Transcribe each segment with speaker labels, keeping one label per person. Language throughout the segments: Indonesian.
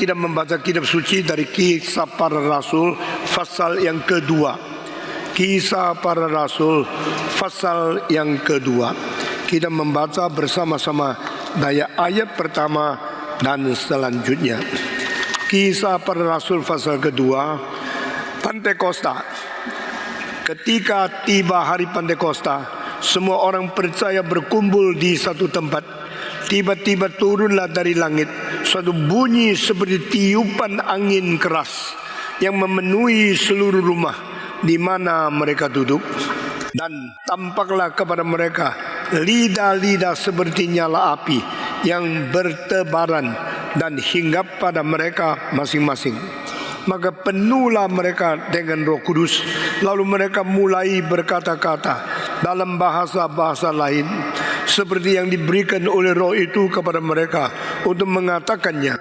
Speaker 1: kita membaca kitab suci dari Kisah Para Rasul pasal yang kedua. Kisah Para Rasul pasal yang kedua. Kita membaca bersama-sama dari ayat pertama dan selanjutnya. Kisah Para Rasul pasal kedua. Pantekosta. Ketika tiba hari Pantekosta, semua orang percaya berkumpul di satu tempat. Tiba-tiba turunlah dari langit suatu bunyi seperti tiupan angin keras yang memenuhi seluruh rumah di mana mereka duduk. Dan tampaklah kepada mereka lidah-lidah seperti nyala api yang bertebaran dan hinggap pada mereka masing-masing. Maka penuhlah mereka dengan Roh Kudus. Lalu mereka mulai berkata-kata dalam bahasa-bahasa lain seperti yang diberikan oleh Roh itu kepada mereka untuk mengatakannya.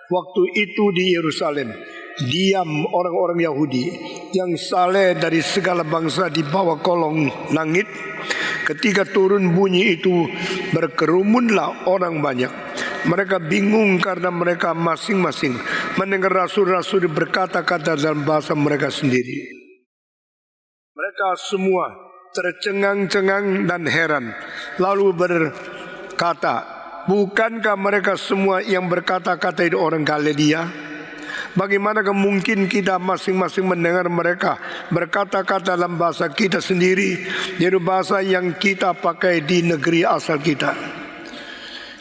Speaker 1: Waktu itu di Yerusalem diam orang-orang Yahudi yang saleh dari segala bangsa di bawah kolong langit. Ketika turun bunyi itu, berkerumunlah orang banyak. Mereka bingung karena mereka masing-masing mendengar rasul-rasul berkata-kata dalam bahasa mereka sendiri. Mereka semua tercengang-cengang dan heran, lalu berkata, bukankah mereka semua yang berkata-kata itu orang Galilea? Bagaimanakah mungkin kita masing-masing mendengar mereka berkata-kata dalam bahasa kita sendiri, yaitu bahasa yang kita pakai di negeri asal kita?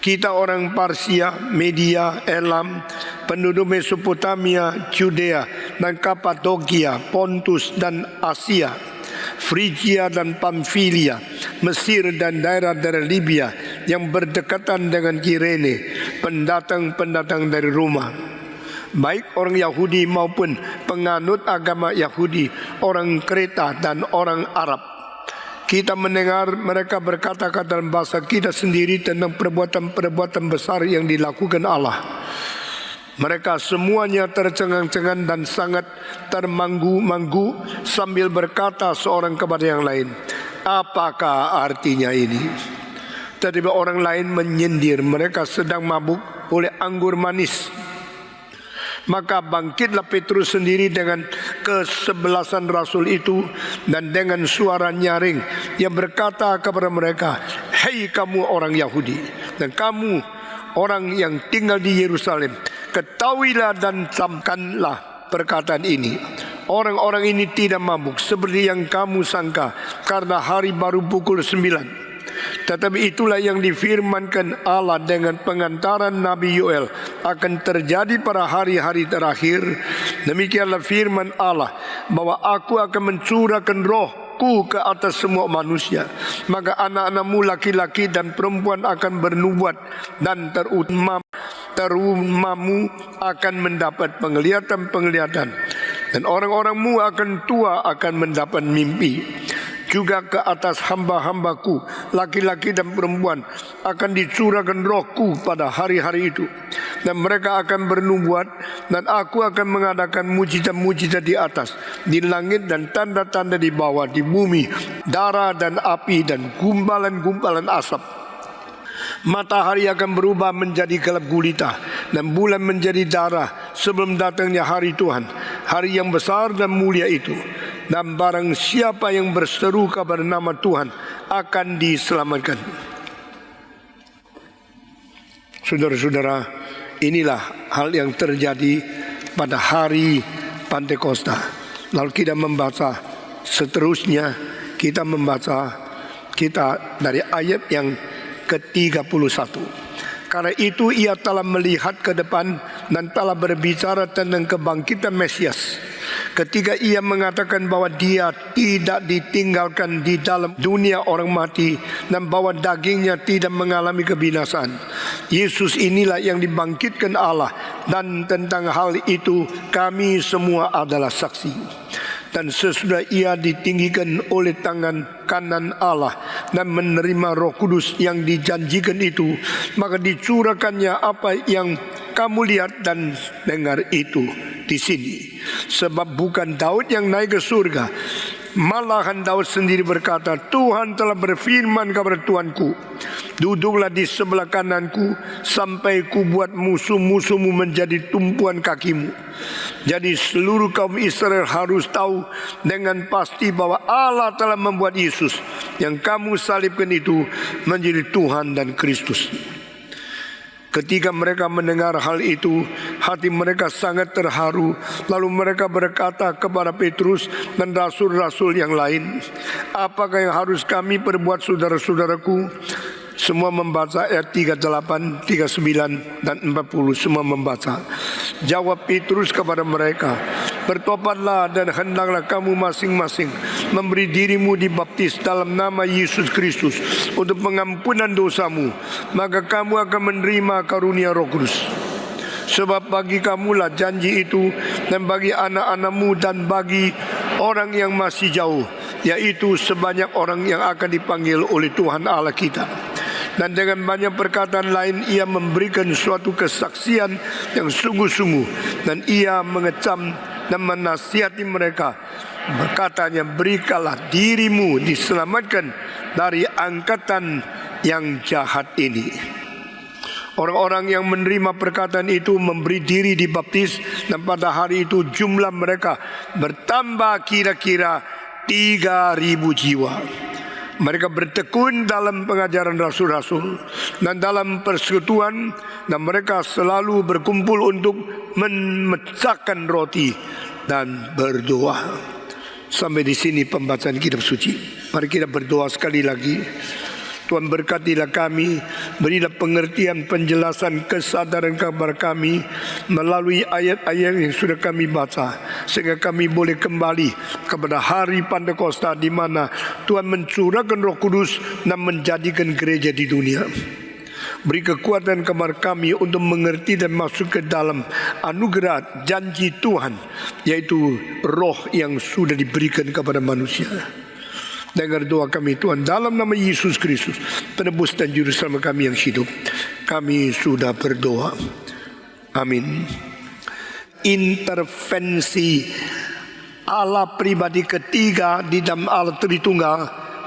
Speaker 1: Kita orang Parsia, Media, Elam, penduduk Mesopotamia, Judea dan Kapadokia, Pontus dan Asia, Frigia dan Pamfilia, Mesir dan daerah-daerah Libya yang berdekatan dengan Kirene, pendatang-pendatang dari Roma, baik orang Yahudi maupun penganut agama Yahudi, orang Kreta dan orang Arab. Kita mendengar mereka berkata-kata dalam bahasa kita sendiri tentang perbuatan-perbuatan besar yang dilakukan Allah. Mereka semuanya tercengang-cengang dan sangat termanggu-manggu sambil berkata seorang kepada yang lain, apakah artinya ini? Tetapi orang lain menyindir, mereka sedang mabuk oleh anggur manis. Maka bangkitlah Petrus sendiri dengan ke-11 rasul itu dan dengan suara nyaring yang berkata kepada mereka, hei kamu orang Yahudi dan kamu orang yang tinggal di Yerusalem, ketahuilah dan camkanlah perkataan ini. Orang-orang ini tidak mabuk seperti yang kamu sangka, karena hari baru pukul 9. Tetapi itulah yang difirmankan Allah dengan pengantaran Nabi Yoel akan terjadi pada hari-hari terakhir. Demikianlah firman Allah, bahwa aku akan mencurahkan rohku ke atas semua manusia. Maka anak-anakmu laki-laki dan perempuan akan bernubuat, dan terumamu akan mendapat penglihatan-penglihatan, dan orang-orangmu akan tua akan mendapat mimpi. Juga ke atas hamba-hambaku laki-laki dan perempuan akan dicurahkan rohku pada hari-hari itu, dan mereka akan bernubuat, dan aku akan mengadakan mujizat-mujizat di atas, di langit, dan tanda-tanda di bawah, di bumi, darah dan api dan gumpalan-gumpalan asap. Matahari akan berubah menjadi gelap gulita, dan bulan menjadi darah sebelum datangnya hari Tuhan, hari yang besar dan mulia itu. Dan barang siapa yang berseru kepada nama Tuhan akan diselamatkan. Saudara-saudara, inilah hal yang terjadi pada hari Pantekosta. Lalu kita membaca seterusnya, kita dari ayat yang ke-31. Karena itu ia telah melihat ke depan dan telah berbicara tentang kebangkitan Mesias. Ketika ia mengatakan bahwa dia tidak ditinggalkan di dalam dunia orang mati, dan bahwa dagingnya tidak mengalami kebinasaan. Yesus inilah yang dibangkitkan Allah, dan tentang hal itu kami semua adalah saksi. Dan sesudah ia ditinggikan oleh tangan kanan Allah dan menerima Roh Kudus yang dijanjikan itu, maka dicurahkannya apa yang kamu lihat dan dengar itu di sini. Sebab bukan Daud yang naik ke surga, Malahan Daud sendiri berkata, Tuhan telah berfirman kepada Tuanku, duduklah di sebelah kananku sampai ku buat musuh-musuhmu menjadi tumpuan kakimu. Jadi seluruh kaum Israel harus tahu dengan pasti bahwa Allah telah membuat Yesus yang kamu salibkan itu menjadi Tuhan dan Kristus. Ketika mereka mendengar hal itu, hati mereka sangat terharu. Lalu mereka berkata kepada Petrus dan rasul-rasul yang lain, apakah yang harus kami perbuat, saudara-saudaraku? Semua membaca ayat 38, 39 dan 40. Semua membaca. Jawab Petrus kepada mereka, bertobatlah dan hendaklah kamu masing-masing memberi dirimu dibaptis dalam nama Yesus Kristus untuk pengampunan dosamu, maka kamu akan menerima karunia Roh Kudus. Sebab bagi kamulah janji itu, dan bagi anak-anakmu, dan bagi orang yang masih jauh, yaitu sebanyak orang yang akan dipanggil oleh Tuhan Allah kita. Dan dengan banyak perkataan lain ia memberikan suatu kesaksian yang sungguh-sungguh, dan ia mengecam dan menasihati mereka. Berkatanya, berikanlah dirimu diselamatkan dari angkatan yang jahat ini. Orang-orang yang menerima perkataan itu memberi diri dibaptis, dan pada hari itu jumlah mereka bertambah kira-kira 3.000 jiwa. Mereka bertekun dalam pengajaran rasul-rasul dan dalam persekutuan, dan mereka selalu berkumpul untuk memecahkan roti dan berdoa. Sampai di sini pembacaan kitab suci. Mari kita berdoa sekali lagi. Tuhan, berkatilah kami, berilah pengertian, penjelasan, kesadaran kepada kami melalui ayat-ayat yang sudah kami baca, sehingga kami boleh kembali kepada hari Pantekosta di mana Tuhan mencurahkan Roh Kudus dan menjadikan gereja di dunia. Beri kekuatan kepada kami untuk mengerti dan masuk ke dalam anugerah janji Tuhan, yaitu roh yang sudah diberikan kepada manusia. Dengar doa kami Tuhan, dalam nama Yesus Kristus, penebus dan juru selamat kami yang hidup. Kami sudah berdoa. Amin. Intervensi Allah pribadi ketiga di dalam Allah Tritunggal,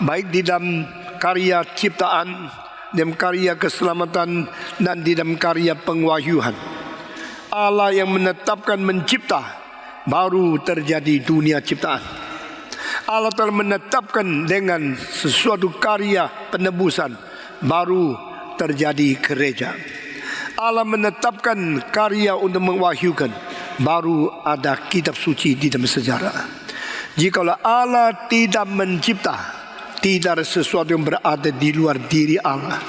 Speaker 1: baik di dalam karya ciptaan, dalam karya keselamatan, dan di dalam karya pengwahyuan. Allah yang menetapkan mencipta, baru terjadi dunia ciptaan. Allah telah menetapkan dengan sesuatu karya penebusan, baru terjadi gereja. Allah menetapkan karya untuk mewahyukan, baru ada kitab suci di dalam sejarah. Jikalau Allah tidak mencipta, tidak ada sesuatu yang berada di luar diri Allah.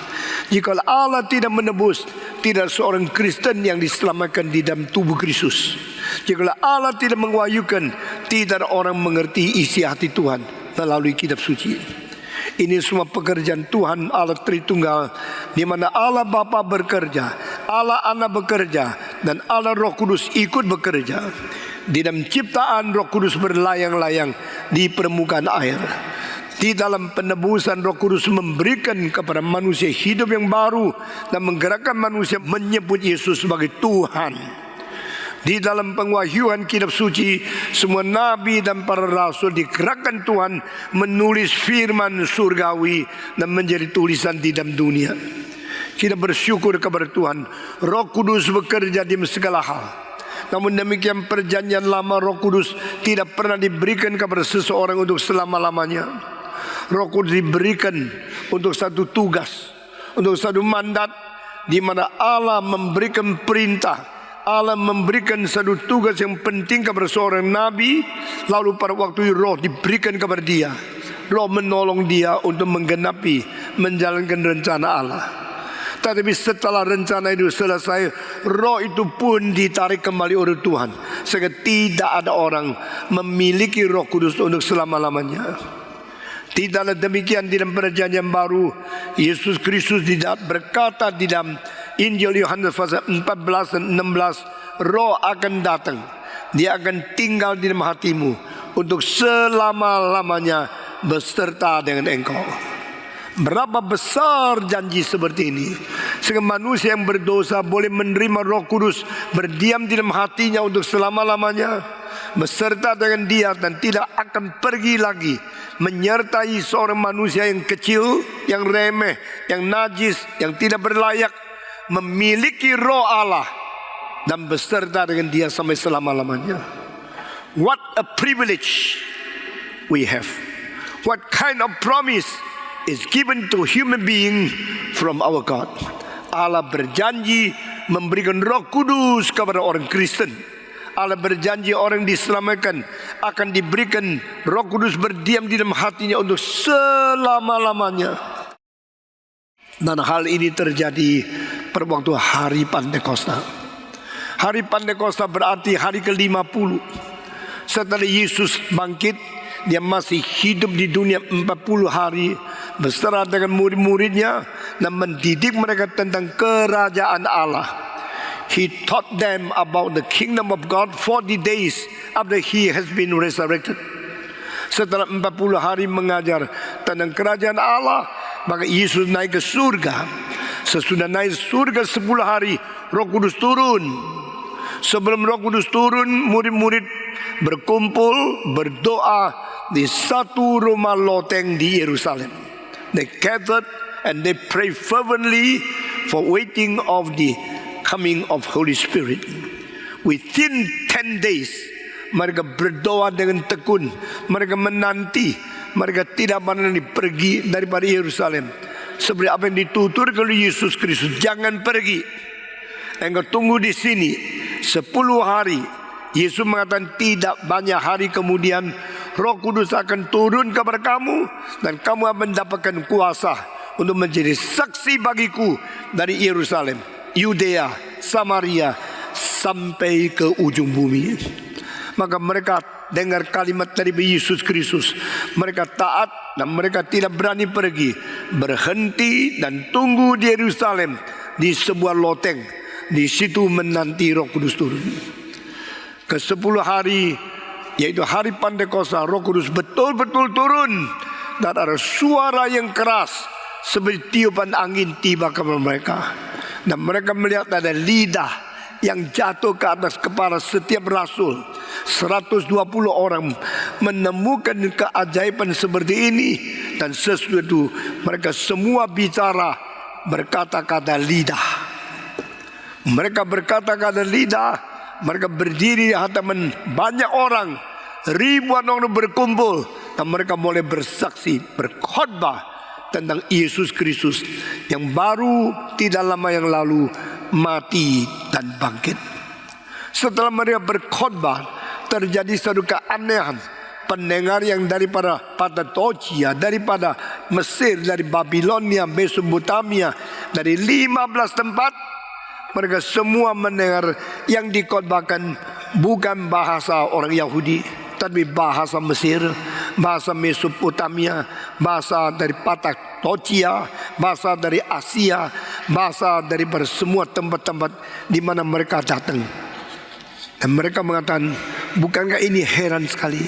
Speaker 1: Jikalau Allah tidak menebus, tidak seorang Kristen yang diselamatkan di dalam tubuh Kristus. Jikalau Allah tidak mengawahyukan, tidak ada orang mengerti isi hati Tuhan melalui kitab suci. Ini semua pekerjaan Tuhan Allah Tritunggal, di mana Allah Bapa bekerja, Allah Anak bekerja, dan Allah Roh Kudus ikut bekerja. Di dalam ciptaan Roh Kudus berlayang-layang di permukaan air. Di dalam penebusan Roh Kudus memberikan kepada manusia hidup yang baru dan menggerakkan manusia menyebut Yesus sebagai Tuhan. Di dalam pengwahyuan kitab suci, semua nabi dan para rasul digerakkan Tuhan menulis firman surgawi dan menjadi tulisan di dalam dunia. Kita bersyukur kepada Tuhan, Roh Kudus bekerja di segala hal. Namun demikian perjanjian lama Roh Kudus tidak pernah diberikan kepada seseorang untuk selama-lamanya. Roh Kudus diberikan untuk satu tugas, untuk satu mandat, di mana Allah memberikan perintah, Allah memberikan satu tugas yang penting kepada seorang nabi. Lalu pada waktu itu roh diberikan kepada dia, roh menolong dia untuk menggenapi, menjalankan rencana Allah. Tetapi setelah rencana itu selesai, roh itu pun ditarik kembali oleh Tuhan, sehingga tidak ada orang memiliki Roh Kudus untuk selama-lamanya. Tidaklah demikian di dalam perjanjian baru. Yesus Kristus tidak berkata di dalam Injil Yohanes pasal 14 dan 16, roh akan datang, dia akan tinggal di dalam hatimu untuk selama-lamanya beserta dengan engkau. Berapa besar janji seperti ini, sehingga manusia yang berdosa boleh menerima Roh Kudus berdiam di dalam hatinya untuk selama-lamanya. beserta dengan dia dan tidak akan pergi lagi menyertai seorang manusia yang kecil, yang remeh, yang najis, yang tidak berlayak, memiliki roh Allah dan beserta dengan dia sampai selama-lamanya. What a privilege we have. What kind of promise is given to human being from our God. Allah berjanji memberikan Roh Kudus kepada orang Kristen. Allah berjanji orang diselamatkan akan diberikan Roh Kudus berdiam di dalam hatinya untuk selama-lamanya. Dan hal ini terjadi pada waktu hari Pantekosta. Hari Pantekosta berarti hari ke-50 setelah Yesus bangkit. Dia masih hidup di dunia 40 hari beserta dengan murid-muridnya dan mendidik mereka tentang kerajaan Allah. He taught them about the kingdom of God 40 days after he has been resurrected. Setelah 40 hari mengajar tentang kerajaan Allah, maka Yesus naik ke surga. Sesudah naik surga 10 hari, Roh Kudus turun. Sebelum Roh Kudus turun, murid-murid berkumpul berdoa di satu rumah loteng di Yerusalem. They gathered and they pray fervently for waiting of the coming of Holy Spirit. Within 10 days, mereka berdoa dengan tekun. Mereka menanti. Mereka tidak pernah pergi daripada Yerusalem. Seperti apa yang dituturkan oleh Yesus Kristus. Jangan pergi. Engkau tunggu di sini 10 hari. Yesus mengatakan tidak banyak hari kemudian Roh Kudus akan turun kepada kamu dan kamu akan mendapatkan kuasa untuk menjadi saksi bagiku dari Yerusalem, Yudea, Samaria sampai ke ujung bumi. Maka mereka dengar kalimat dari Yesus Kristus. Mereka taat dan mereka tidak berani pergi. Berhenti dan tunggu di Yerusalem di sebuah loteng. Di situ menanti Roh Kudus turun. Ke-10 hari, yaitu hari Pantekosta, Roh Kudus betul-betul turun dan ada suara yang keras seperti tiupan angin tiba kepada mereka. Dan mereka melihat ada lidah yang jatuh ke atas kepala setiap rasul. 120 orang menemukan keajaiban seperti ini. Dan sesudah itu mereka semua bicara berkata-kata lidah. Mereka berkata-kata lidah. Mereka berdiri di hadapan banyak orang, ribuan orang berkumpul, dan mereka mulai bersaksi, berkhotbah tentang Yesus Kristus yang baru tidak lama yang lalu mati dan bangkit. Setelah mereka berkhotbah, terjadi satu keanehan. Pendengar yang daripada Patadocia, daripada Mesir, dari Babilonia, Mesopotamia, dari 15 tempat, mereka semua mendengar yang dikhotbahkan bukan bahasa orang Yahudi, tapi bahasa Mesir, bahasa Mesopotamia, bahasa dari Patadocia, bahasa dari Asia, bahasa dari semua tempat-tempat di mana mereka datang. Dan mereka mengatakan, bukankah ini heran sekali?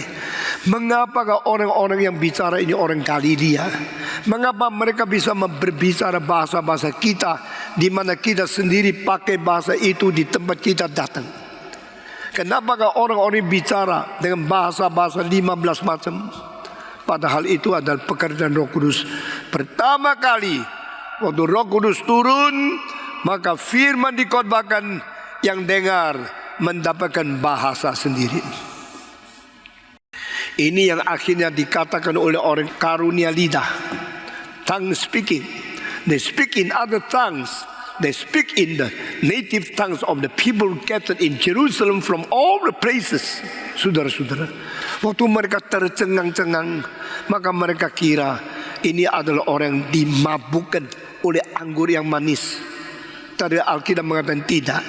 Speaker 1: Mengapakah orang-orang yang bicara ini orang Galilea? Mengapa mereka bisa berbicara bahasa-bahasa kita, di mana kita sendiri pakai bahasa itu di tempat kita datang? Kenapakah orang-orang bicara dengan bahasa-bahasa 15 macam? Padahal itu adalah pekerjaan Roh Kudus. Pertama kali waktu Roh Kudus turun, maka firman dikhotbahkan, yang dengar mendapatkan bahasa sendiri. Ini yang akhirnya dikatakan oleh orang karunia lidah, tongue speaking. They speak in other tongues. They speak in the native tongues of the people gathered in Jerusalem from all the places. Saudara-saudara, waktu mereka tercengang-cengang, maka mereka kira ini adalah orang dimabukkan oleh anggur yang manis. Tadi Alkitab mengatakan tidak.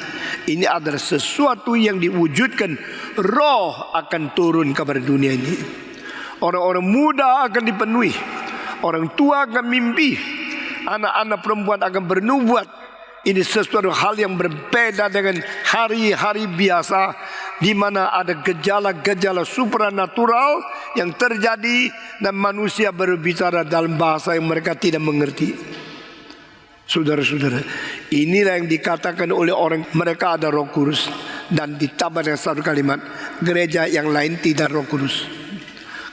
Speaker 1: Ini adalah sesuatu yang diwujudkan. Roh akan turun kepada dunia ini. Orang-orang muda akan dipenuhi. Orang tua akan mimpi. Anak-anak perempuan akan bernubuat. Ini sesuatu hal yang berbeda dengan hari-hari biasa, di mana ada gejala-gejala supranatural yang terjadi dan manusia berbicara dalam bahasa yang mereka tidak mengerti. Saudara-saudara, inilah yang dikatakan oleh orang, mereka ada Roh Kudus. Dan ditambah dengan satu kalimat, gereja yang lain tidak Roh Kudus.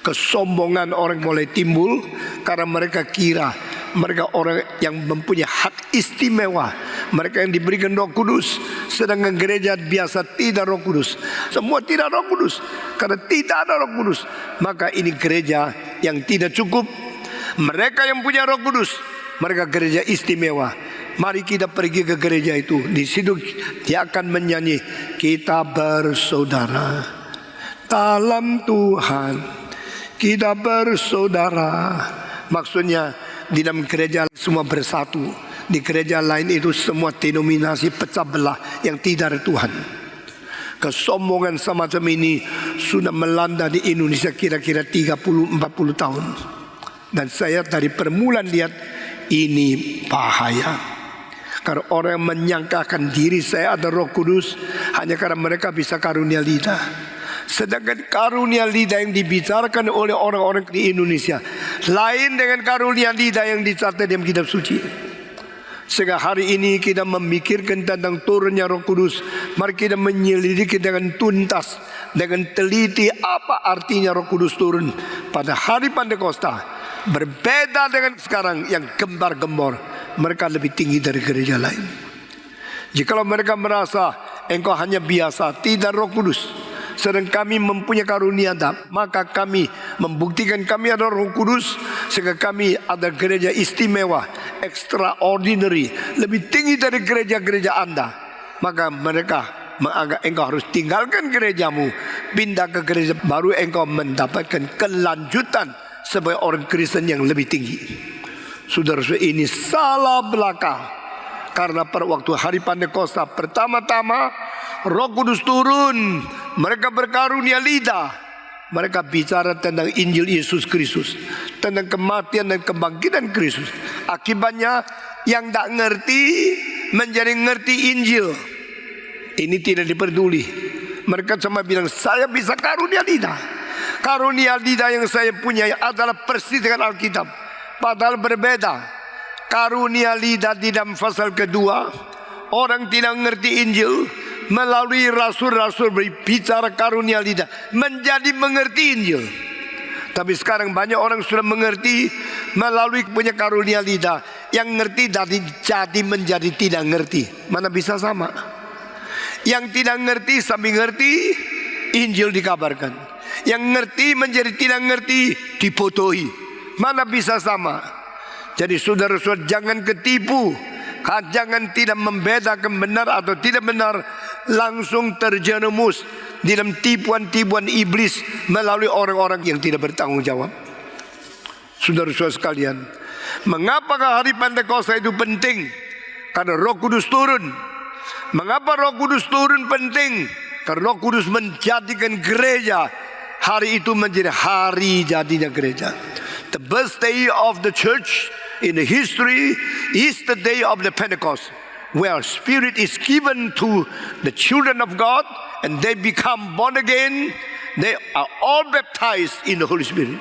Speaker 1: Kesombongan orang mulai timbul karena mereka kira mereka orang yang mempunyai hak istimewa, mereka yang diberikan Roh Kudus, sedangkan gereja biasa tidak Roh Kudus. Semua tidak Roh Kudus. Karena tidak ada Roh Kudus, maka ini gereja yang tidak cukup. Mereka yang punya Roh Kudus, mereka gereja istimewa. Mari kita pergi ke gereja itu. Di situ dia akan menyanyi, kita bersaudara dalam Tuhan, kita bersaudara. Maksudnya di dalam gereja semua bersatu. Di gereja lain itu semua denominasi pecah belah yang tidak ada Tuhan. Kesombongan semacam ini sudah melanda di Indonesia kira-kira 30-40 tahun. Dan saya dari permulaan lihat ini bahaya. Karena orang yang menyangkakan diri saya ada Roh Kudus hanya karena mereka bisa karunia lidah. Sedangkan karunia lidah yang dibicarakan oleh orang-orang di Indonesia lain dengan karunia lidah yang dicatat dalam kitab suci. Sehingga hari ini kita memikirkan tentang turunnya Roh Kudus. Mari kita menyelidiki dengan tuntas, dengan teliti apa artinya Roh Kudus turun pada hari Pentakosta. Berbeda dengan sekarang yang gembar-gembor. Mereka lebih tinggi dari gereja lain. Jikalau mereka merasa engkau hanya biasa, tidak Roh Kudus, sedang kami mempunyai karunia, maka kami membuktikan kami ada Roh Kudus, sehingga kami ada gereja istimewa, extraordinary, lebih tinggi dari gereja-gereja Anda. Maka mereka menganggap engkau harus tinggalkan gerejamu, pindah ke gereja baru, engkau mendapatkan kelanjutan sebagai orang Kristen yang lebih tinggi. Saudara-saudara, ini salah belaka. Karena pada waktu hari Pentakosta pertama-tama Roh Kudus turun, mereka berkarunia lidah, mereka bicara tentang Injil Yesus Kristus, tentang kematian dan kebangkitan Kristus. Akibatnya yang tak ngerti menjadi ngerti Injil. Ini tidak diperduli. Mereka cuma bilang, saya bisa karunia lidah. Karunia lidah yang saya punya adalah persis dengan Alkitab. Padahal berbeda. Karunia lidah di dalam pasal kedua, orang tidak mengerti Injil, melalui rasul-rasul berbicara karunia lidah, menjadi mengerti Injil. Tapi sekarang banyak orang sudah mengerti melalui punya karunia lidah. Yang ngerti jadi menjadi tidak ngerti. Mana bisa sama? Yang tidak ngerti sambil ngerti, Injil dikabarkan. Yang ngerti menjadi tidak ngerti, dibodohi. Mana bisa sama? Jadi saudara-saudara, jangan ketipu. Jangan tidak membedakan benar atau tidak benar, langsung terjerumus di dalam tipuan-tipuan iblis melalui orang-orang yang tidak bertanggung jawab. Saudara-saudara sekalian, mengapa hari Pentakosta itu penting? Karena Roh Kudus turun. Mengapa Roh Kudus turun penting? Karena Roh Kudus menjadikan gereja hari itu menjadi hari jadinya gereja. The birthday of the church in the history is the day of the Pentecost, where Spirit is given to the children of God and they become born again. They are all baptized in the Holy Spirit.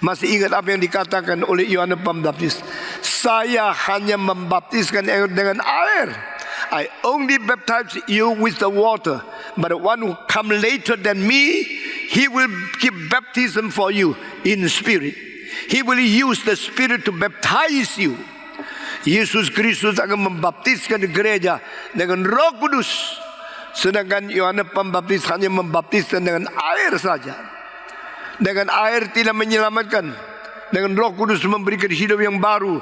Speaker 1: Masih ingat apa yang dikatakan oleh Yohanes Pembaptis? Saya hanya membaptiskan dengan air. I only baptize you with the water, but the one who come later than me, he will give baptism for you in spirit. He will use the Spirit to baptize you. Yesus Kristus akan membaptiskan gereja dengan Roh Kudus, sedangkan Yohanes Pembaptis hanya membaptiskan dengan air saja. Dengan air tidak menyelamatkan. Dengan Roh Kudus memberikan hidup yang baru.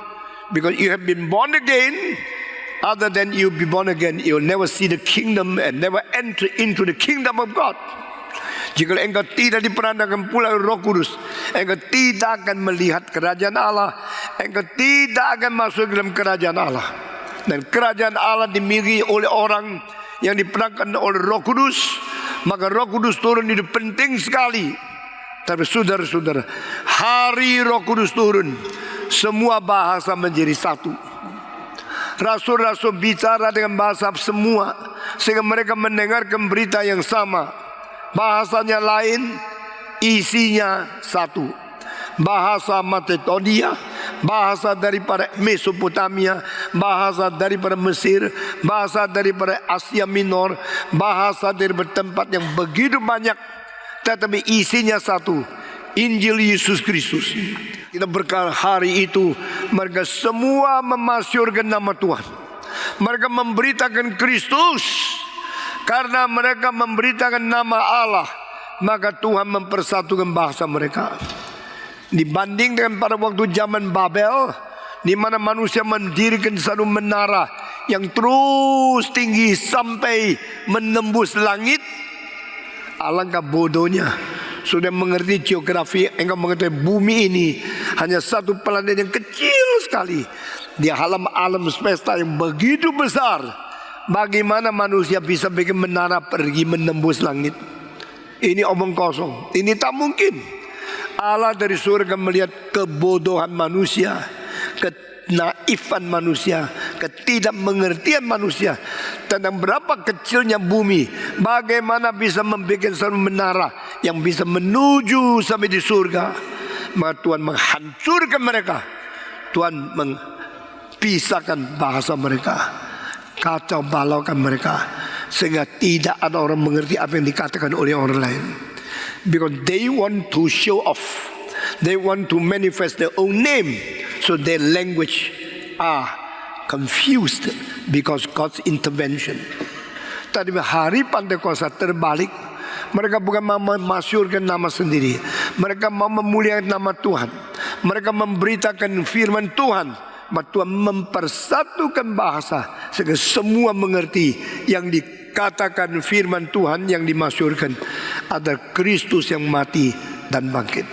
Speaker 1: Because you have been born again. Other than you be born again, you'll never see the kingdom and never enter into the kingdom of God. Jika engkau tidak diperandakan pula Roh Kudus, engkau tidak akan melihat kerajaan Allah. Engkau tidak akan masuk dalam kerajaan Allah. Dan kerajaan Allah dimiliki oleh orang yang diperankan oleh Roh Kudus. Maka Roh Kudus turun itu penting sekali. Tapi saudara-saudara, hari Roh Kudus turun, semua bahasa menjadi satu. Rasul-rasul bicara dengan bahasa semua, sehingga mereka mendengarkan berita yang sama. Bahasanya lain, isinya satu. Bahasa Macedonia, bahasa daripada Mesopotamia, bahasa daripada Mesir, bahasa daripada Asia Minor, bahasa daripada tempat yang begitu banyak, tetapi isinya satu, Injil Yesus Kristus. Kita berkata hari itu mereka semua memasyurkan nama Tuhan. Mereka memberitakan Kristus. Karena mereka memberitakan nama Allah, maka Tuhan mempersatukan bahasa mereka. Dibandingkan pada waktu zaman Babel, di mana manusia mendirikan satu menara yang terus tinggi sampai menembus langit. Alangkah bodohnya. Sudah mengerti geografi, engkau mengerti bumi ini hanya satu planet yang kecil sekali di alam semesta yang begitu besar. Bagaimana manusia bisa bikin menara pergi menembus langit? Ini omong kosong. Ini tak mungkin. Allah dari surga melihat kebodohan manusia, kenaifan manusia, ketidakmengertian manusia tentang berapa kecilnya bumi. Bagaimana bisa membuat satu menara yang bisa menuju sampai di surga? Maka Tuhan menghancurkan mereka. Tuhan mengpisahkan bahasa mereka, kacau balaukan mereka, sehingga tidak ada orang mengerti apa yang dikatakan oleh orang lain. Because they want to show off, they want to manifest their own name, so their language are confused because God's intervention. Tadi hari Pentakosta terbalik. Mereka bukan mau memasyurkan nama sendiri, mereka mau memuliakan nama Tuhan. Mereka memberitakan firman Tuhan. Tuhan mempersatukan bahasa sehingga semua mengerti yang dikatakan firman Tuhan yang dimasyurkan ada Kristus yang mati dan bangkit.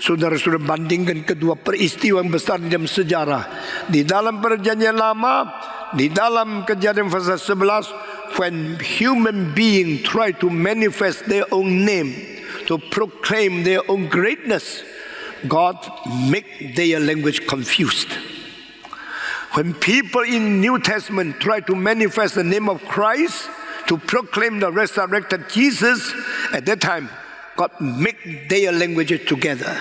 Speaker 1: Saudara-saudara, bandingkan kedua peristiwa yang besar di dalam sejarah. Di dalam perjanjian lama, di dalam Kejadian pasal 11, when human being try to manifest their own name, to proclaim their own greatness, God make their language confused. When people in New Testament try to manifest the name of Christ, to proclaim the resurrected Jesus, at that time, God make their languages together.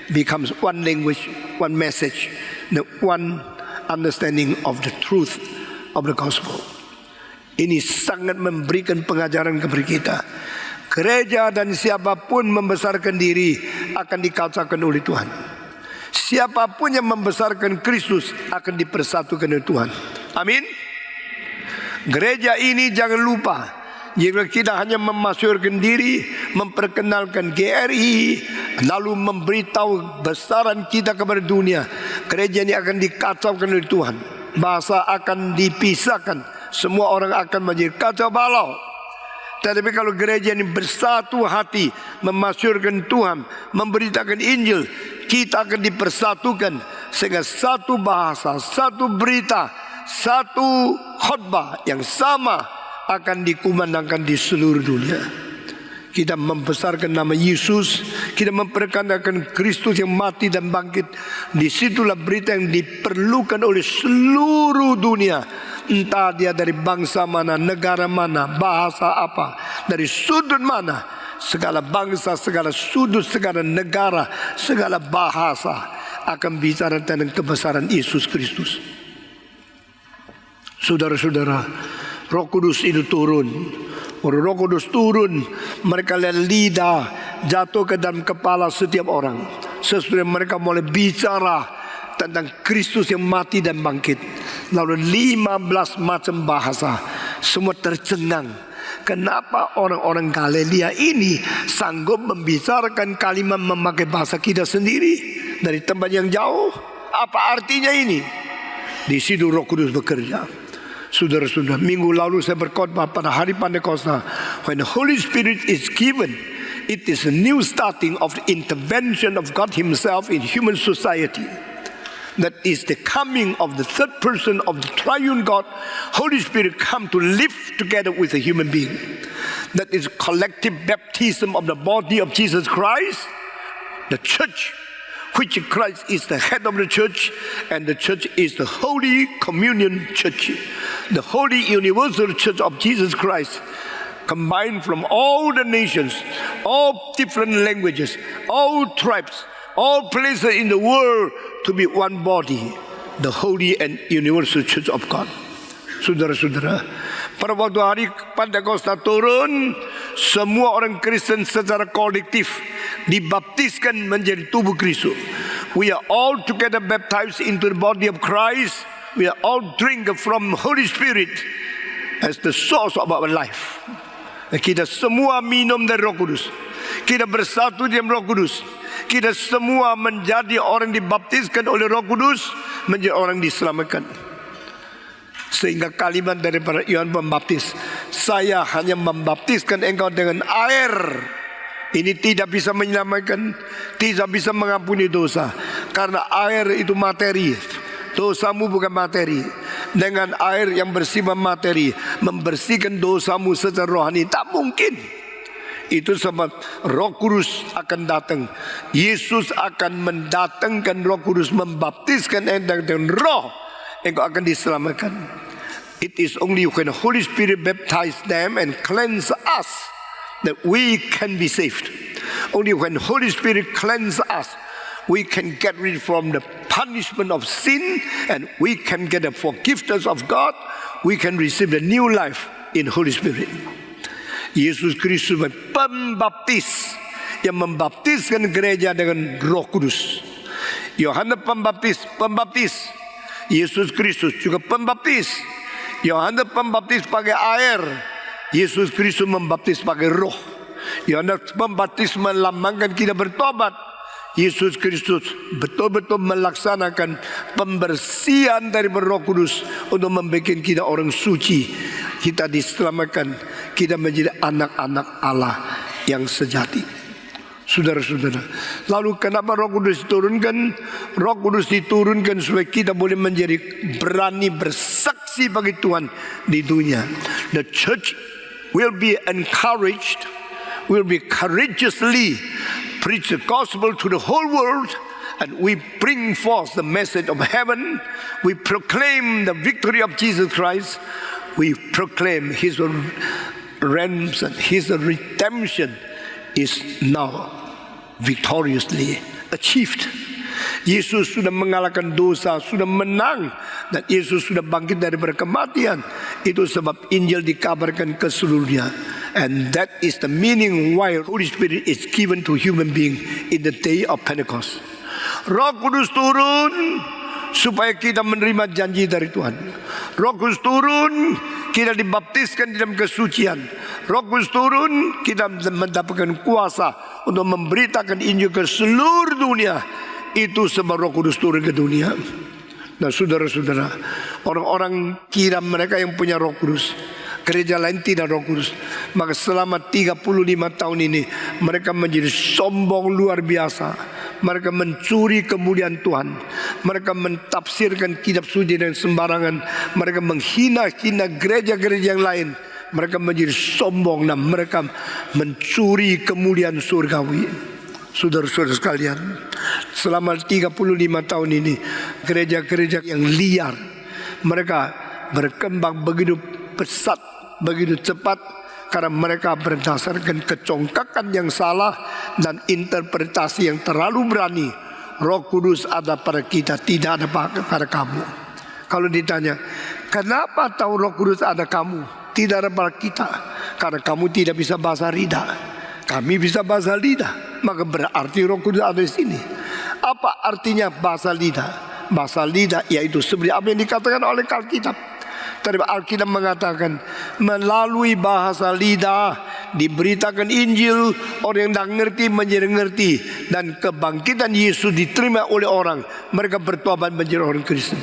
Speaker 1: Becomes one language, one message, the one understanding of the truth of the gospel. Ini sangat memberikan pengajaran kepada kita. Gereja dan siapapun membesarkan diri akan dikacaukan oleh Tuhan. Siapapun yang membesarkan Kristus akan dipersatukan oleh Tuhan. Amin. Gereja ini jangan lupa, jika kita hanya memasyurkan diri, memperkenalkan GRI, lalu memberitahu besaran kita kepada dunia, gereja ini akan dikacaukan oleh Tuhan. Bahasa akan dipisahkan, semua orang akan menjadi kacau balau. Tetapi kalau gereja ini bersatu hati, memasyurkan Tuhan, memberitakan Injil, kita akan dipersatukan sehingga satu bahasa, satu berita, satu khotbah yang sama akan dikumandangkan di seluruh dunia. Kita membesarkan nama Yesus, kita memperkenalkan Kristus yang mati dan bangkit. Disitulah berita yang diperlukan oleh seluruh dunia. Entah dia dari bangsa mana, negara mana, bahasa apa, dari sudut mana, segala bangsa, segala sudut, segala negara, segala bahasa akan bicara tentang kebesaran Yesus Kristus. Saudara-saudara, Roh Kudus itu turun. Roh Kudus turun, mereka lihat lidah jatuh ke dalam kepala setiap orang. Sesudah mereka mulai bicara tentang Kristus yang mati dan bangkit. Lalu 15 macam bahasa, semua tercengang. Kenapa orang-orang Galilea ini sanggup membicarakan kalimat memakai bahasa kita sendiri dari tempat yang jauh? Apa artinya ini? Di situ Roh Kudus bekerja. Saudara-saudara, minggu lalu saya berkhotbah pada hari Pentakosta. When the Holy Spirit is given, it is a new starting of the intervention of God Himself in human society. That is the coming of the third person of the triune God. Holy Spirit come to live together with a human being. That is collective baptism of the body of Jesus Christ, the church, which Christ is the head of the church, and the church is the Holy Communion Church, the Holy Universal Church of Jesus Christ, combined from all the nations, all different languages, all tribes, all places in the world to be one body, the holy and universal church of God. Saudara-saudara, pada waktu hari Pentakosta turun, semua orang Kristen secara kolektif dibaptiskan menjadi tubuh Kristus. We are all together baptized into the body of Christ. We are all drink from Holy Spirit as the source of our life. Kita semua minum dari Roh Kudus. Kita bersatu dalam Roh Kudus. Kita semua menjadi orang dibaptiskan oleh Roh Kudus, menjadi orang diselamatkan. Sehingga kalimat daripada Yohanes Pembaptis, saya hanya membaptiskan engkau dengan air. Ini tidak bisa menyelamatkan, tidak bisa mengampuni dosa. Karena air itu materi, dosamu bukan materi. Dengan air yang bersifat materi membersihkan dosamu secara rohani, tak mungkin. Itu sebab Roh Kudus akan datang. Yesus akan mendatangkan Roh Kudus, membaptiskan engkau dengan roh, engkau akan diselamatkan. It is only when the Holy Spirit baptize them and cleanse us that we can be saved. Only when the Holy Spirit cleanse us, we can get rid from the punishment of sin, and we can get the forgiveness of God. We can receive the new life in Holy Spirit. Yesus Kristus pembaptis yang membaptiskan gereja dengan Roh Kudus. Yohanes pembaptis. Yesus Kristus juga pembaptis. Yohanes pembaptis pakai air, Yesus Kristus membaptis pakai roh. Yohanes pembaptis melambangkan kita bertobat. Yesus Kristus betul-betul melaksanakan pembersihan dari Roh Kudus untuk membuat kita orang suci. Kita diselamatkan, kita menjadi anak-anak Allah yang sejati. Saudara-saudara, lalu kenapa Roh Kudus diturunkan? Roh Kudus diturunkan supaya kita boleh menjadi berani bersaksi bagi Tuhan di dunia. The church will be encouraged, will be courageously preach the gospel to the whole world, and we bring forth the message of heaven. We proclaim the victory of Jesus Christ. We proclaim His ransom, His redemption is now victoriously achieved. Yesus sudah mengalahkan dosa, sudah menang, dan Yesus sudah bangkit daripada kematian. Itu sebab Injil dikabarkan ke seluruh dunia. And that is the meaning why Holy Spirit is given to human being in the day of Pentecost. Roh Kudus turun supaya kita menerima janji dari Tuhan. Roh Kudus turun, kita dibaptiskan dalam kesucian. Roh Kudus turun, kita mendapatkan kuasa untuk memberitakan Injil ke seluruh dunia. Itu sebab Roh Kudus turun ke dunia. Nah, saudara-saudara, orang-orang kira mereka yang punya Roh Kudus, gereja lain tidak Roh Kudus, maka selama 35 tahun ini mereka menjadi sombong luar biasa. Mereka mencuri kemuliaan Tuhan. Mereka mentafsirkan kitab suci dengan sembarangan. Mereka menghina-hina gereja-gereja yang lain. Mereka menjadi sombong dan mereka mencuri kemuliaan surgawi. Saudara-saudara sekalian, selama 35 tahun ini gereja-gereja yang liar, mereka berkembang begitu pesat, begitu cepat, karena mereka berdasarkan kecongkakan yang salah dan interpretasi yang terlalu berani. Roh Kudus ada pada kita, tidak ada pada kamu. Kalau ditanya, kenapa tahu Roh Kudus ada kamu, tidak ada pada kita? Karena kamu tidak bisa bahasa lidah, kami bisa bahasa lidah, maka berarti Roh Kudus ada di sini. Apa artinya bahasa lidah? Bahasa lidah yaitu seperti apa yang dikatakan oleh Alkitab. Tapi Alkitab mengatakan melalui bahasa lidah diberitakan Injil, orang yang tak ngerti menjadi ngerti, dan kebangkitan Yesus diterima oleh orang. Mereka bertobat menjadi orang Kristen.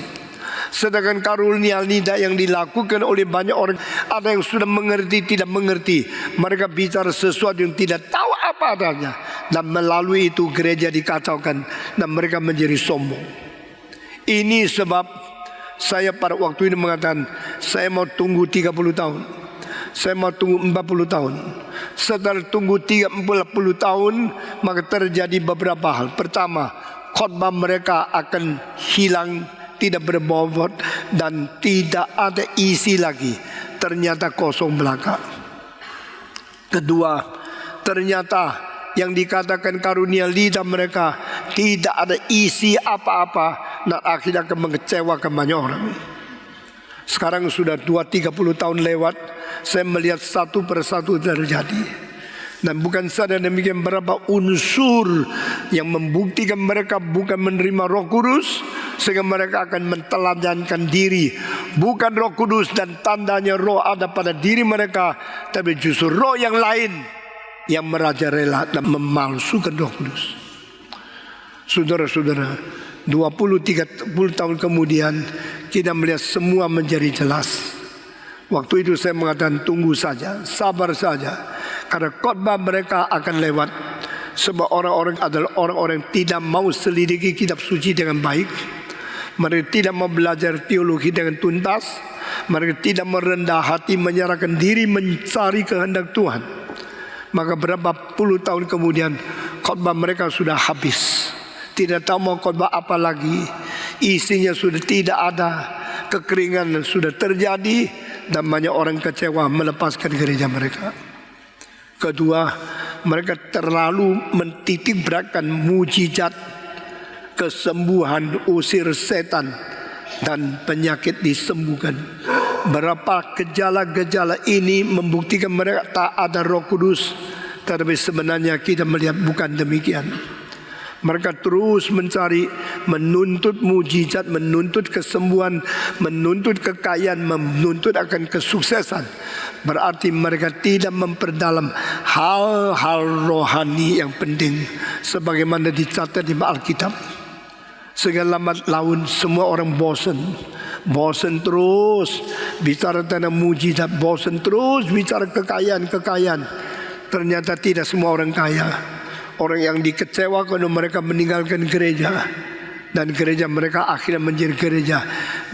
Speaker 1: Sedangkan karunia lidah yang dilakukan oleh banyak orang, ada yang sudah mengerti, tidak mengerti. Mereka bicara sesuatu yang tidak tahu apa adanya, dan melalui itu gereja dikacaukan dan mereka menjadi sombong. Ini sebab saya pada waktu ini mengatakan, saya mau tunggu 30 tahun, saya mau tunggu 40 tahun. Setelah tunggu 30 tahun, maka terjadi beberapa hal. Pertama, khotbah mereka akan hilang, tidak berbobot, dan tidak ada isi lagi. Ternyata kosong belaka. Kedua, ternyata yang dikatakan karunia lidah mereka tidak ada isi apa-apa, dan akhirnya akan mengecewakan banyak orang. Sekarang sudah 20-30 tahun lewat, saya melihat satu persatu terjadi. Dan bukan saja demikian, berapa unsur yang membuktikan mereka bukan menerima Roh Kudus, sehingga mereka akan menteladankan diri. Bukan Roh Kudus dan tandanya roh ada pada diri mereka, tapi justru roh yang lain yang merajalela dan memalsukan Roh Kudus. Saudara-saudara, 20-30 tahun kemudian kita melihat semua menjadi jelas. Waktu itu saya mengatakan tunggu saja, sabar saja, karena khotbah mereka akan lewat. Sebab orang-orang adalah orang-orang yang tidak mau selidiki kitab suci dengan baik. Mereka tidak mau belajar teologi dengan tuntas. Mereka tidak merendah hati, menyerahkan diri mencari kehendak Tuhan. Maka berapa puluh tahun kemudian khotbah mereka sudah habis. Tidak tahu mau khotbah apa lagi. Isinya sudah tidak ada. Kekeringan sudah terjadi, dan banyak orang kecewa melepaskan gereja mereka. Kedua, mereka terlalu mentitik beratkan mujizat, kesembuhan, usir setan, dan penyakit disembuhkan. Berapa gejala-gejala ini membuktikan mereka tak ada Roh Kudus. Tetapi sebenarnya kita melihat bukan demikian. Mereka terus mencari, menuntut mujizat, menuntut kesembuhan, menuntut kekayaan, menuntut akan kesuksesan. Berarti mereka tidak memperdalam hal-hal rohani yang penting, sebagaimana dicatat di Alkitab. Sehingga lambat laun semua orang bosan terus bicara tentang mujizat, bosan terus bicara kekayaan. Ternyata tidak semua orang kaya. Orang yang dikecewakan mereka meninggalkan gereja, dan gereja mereka akhirnya menjadi gereja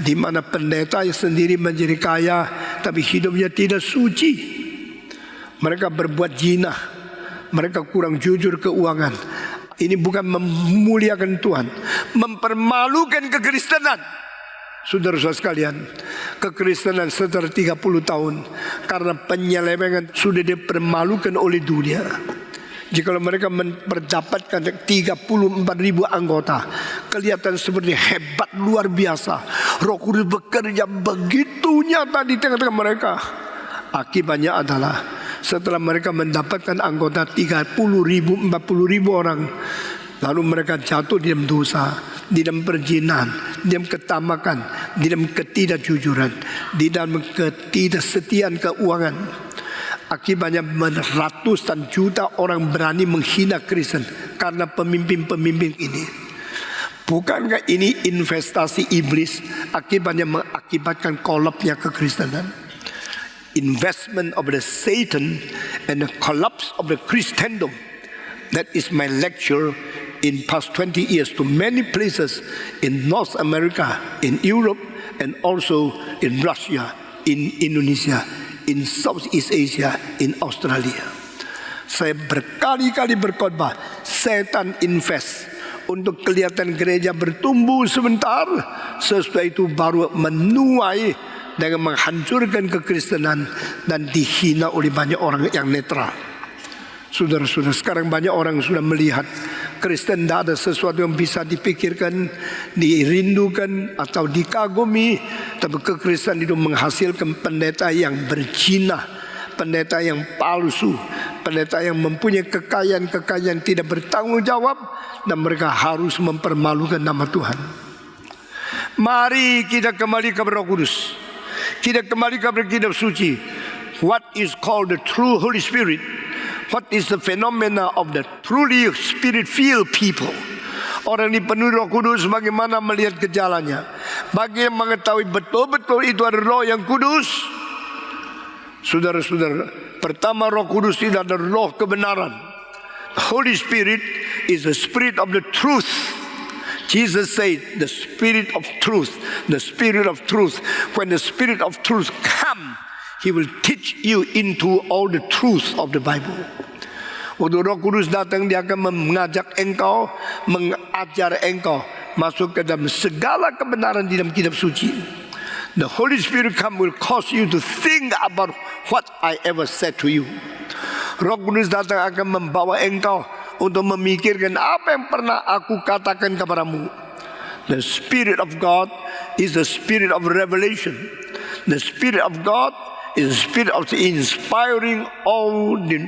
Speaker 1: di mana pendeta sendiri menjadi kaya, tapi hidupnya tidak suci. Mereka berbuat zina, mereka kurang jujur keuangan. Ini bukan memuliakan Tuhan, mempermalukan kekristenan. Saudara-saudara sekalian, kekristenan setelah 30 tahun karena penyelewengan sudah dipermalukan oleh dunia. Jika mereka mendapatkan 34.000 anggota, kelihatan seperti hebat luar biasa. Roh Kudus bekerja begitu nyata di tengah-tengah mereka. Akibatnya adalah setelah mereka mendapatkan anggota 30.000, 40.000 orang, lalu mereka jatuh di dalam dosa, di dalam perzinahan, di dalam ketamakan, di dalam ketidakjujuran, di dalam ketidaksetiaan keuangan. Akibatnya ratusan juta orang berani menghina Kristen karena pemimpin-pemimpin ini. Bukankah ini investasi iblis? Akibatnya mengakibatkan kolapsnya kekristenan. Investment of the Satan and the collapse of the Christendom. That is my lecture in past 20 years to many places in North America, in Europe, and also in Russia, in Indonesia, in Southeast Asia, in Australia. Saya berkali-kali berkhotbah, setan invest untuk kelihatan gereja bertumbuh sebentar, sesudah itu baru menuai dengan menghancurkan kekristenan dan dihina oleh banyak orang yang netral. Saudara-saudara, sekarang banyak orang sudah melihat Kristen tidak ada sesuatu yang bisa dipikirkan, dirindukan atau dikagumi. Tapi kekristenan itu menghasilkan pendeta yang berzina, pendeta yang palsu, pendeta yang mempunyai kekayaan tidak bertanggung jawab, dan mereka harus mempermalukan nama Tuhan. Mari kita kembali kepada Roh Kudus. Kita kembali kepada kitab suci. What is called the true Holy Spirit? What is the phenomena of the truly spirit-filled people? Orang dipenuhi Roh Kudus bagaimana melihat gejalanya? Bagaimana mengetahui betul-betul itu adalah Roh yang kudus? Saudara-saudara, pertama Roh Kudus itu adalah Roh kebenaran. Holy Spirit is the Spirit of the truth. Jesus said, the Spirit of truth, the Spirit of truth. When the Spirit of truth comes, He will teach you into all the truth of the Bible. Waktu Roh Kudus datang, Dia akan mengajak engkau, mengajar engkau masuk ke dalam segala kebenaran di dalam kitab suci. The Holy Spirit come will cause you to think about what I ever said to you. Roh Kudus datang akan membawa engkau untuk memikirkan apa yang pernah aku katakan kepadamu. The Spirit of God is the Spirit of revelation. The Spirit of God is the Spirit of inspiring all the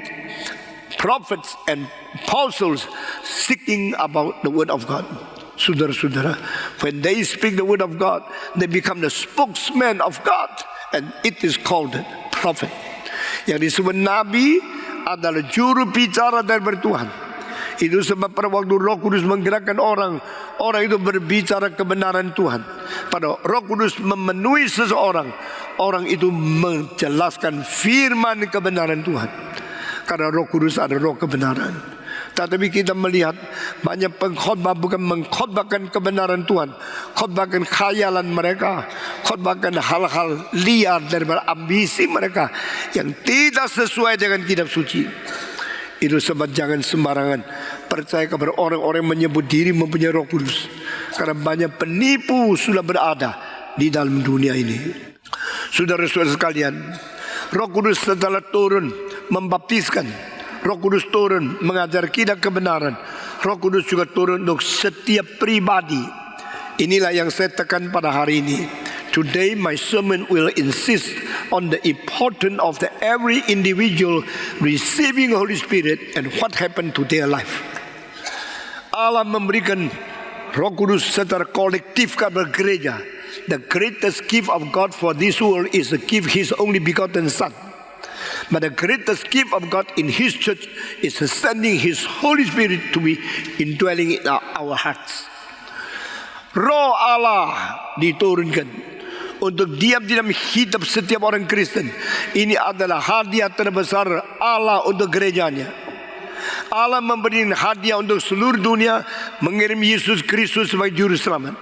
Speaker 1: prophets and apostles seeking about the Word of God. Saudara-saudara, when they speak the Word of God, they become the spokesman of God, and it is called prophet. Yang disebut Nabi adalah juru bicara dari Tuhan. Itu sebab pada waktu Roh Kudus menggerakkan orang itu berbicara kebenaran Tuhan. Pada Roh Kudus memenuhi seseorang, orang itu menjelaskan firman kebenaran Tuhan. Karena Roh Kudus ada roh kebenaran. Tetapi kita melihat banyak pengkhotbah bukan mengkhotbahkan kebenaran Tuhan, khotbahkan khayalan mereka, khotbahkan hal-hal liar daripada ambisi mereka yang tidak sesuai dengan kitab suci. Itu sebab jangan sembarangan percaya kepada orang-orang yang menyebut diri mempunyai Roh Kudus, karena banyak penipu sudah berada di dalam dunia ini. Saudara-saudara sekalian, Roh Kudus setelah turun membaptiskan, Roh Kudus turun mengajar kita kebenaran, Roh Kudus juga turun untuk setiap pribadi. Inilah yang saya tekan pada hari ini. Today my sermon will insist on the importance of every individual receiving the Holy Spirit and what happened to their life. Allah memberikan Roh Kudus secara kolektif kepada gereja. The greatest gift of God for this world is to give His only begotten Son. But the greatest gift of God in His church is sending His Holy Spirit to be indwelling in our hearts. Roh Allah diturunkan untuk diam di dalam hidup setiap orang Kristen. Ini adalah hadiah terbesar Allah untuk gerejanya. Allah memberi hadiah untuk seluruh dunia, mengirim Yesus Kristus sebagai juru selamat.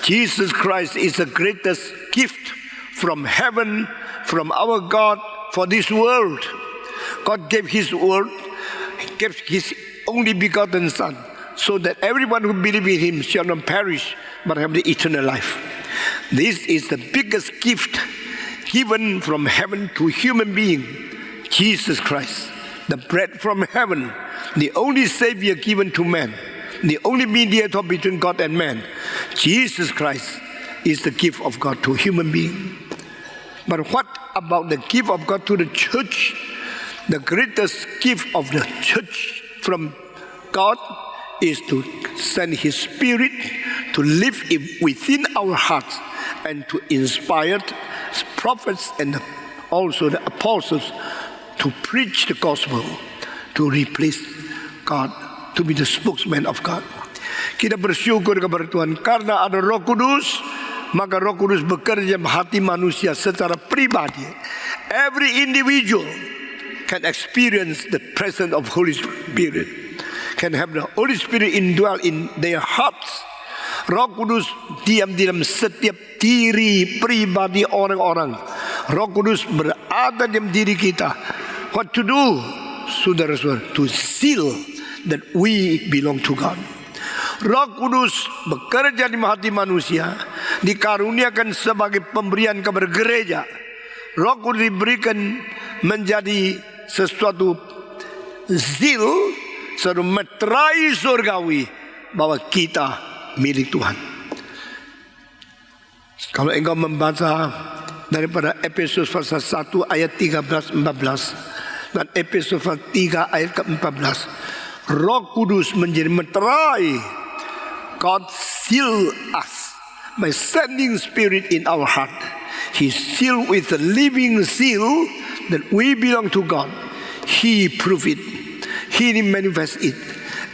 Speaker 1: Jesus Christ is the greatest gift from heaven, from our God for this world. God gave His word, gave His only begotten Son, so that everyone who believes in Him shall not perish but have the eternal life. This is the biggest gift given from heaven to human being, Jesus Christ, the bread from heaven, the only Savior given to man, the only mediator between God and man. Jesus Christ is the gift of God to human being. But what about the gift of God to the church? The greatest gift of the church from God is to send His Spirit to live within our hearts and to inspire prophets and also the apostles to preach the gospel, to replace God, to be the spokesman of God. Kita bersyukur kepada Tuhan karena ada Roh Kudus, maka Roh Kudus bekerja dalam hati manusia secara pribadi. Every individual can experience the presence of Holy Spirit, can have the Holy Spirit indwell in their hearts. Roh Kudus diam di dalam setiap diri pribadi orang-orang. Roh Kudus berada dalam diri kita. What to do, saudara-saudara? To seal that we belong to God. Roh Kudus bekerja di hati manusia, dikaruniakan sebagai pemberian kepada gereja. Roh Kudus diberikan menjadi sesuatu zil, sesuatu meterai surgawi bahwa kita milik Tuhan. Kalau engkau membaca daripada Efesus pasal 1 ayat 13-14 dan Efesus pasal 3 ayat ke-14, Roh Kudus menjadi meterai. God seal us by sending Spirit in our heart. He sealed with the living seal that we belong to God. He proved it, He manifest it,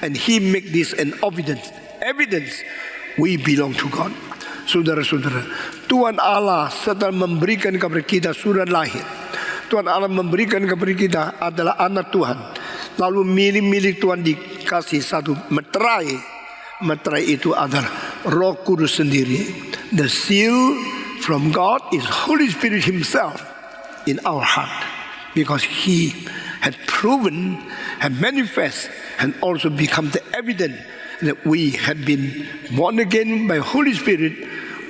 Speaker 1: and He make this an evidence we belong to God. Saudara-saudara, Tuhan Allah setelah memberikan kepada kita surat lahir, Tuhan Allah memberikan kepada kita adalah anak Tuhan. Lalu milik Tuhan dikasih satu meterai. Meterai itu adalah Roh Kudus sendiri. The seal from God is Holy Spirit Himself in our heart, because He had proven, had manifest, and also become the evidence that we had been born again by Holy Spirit.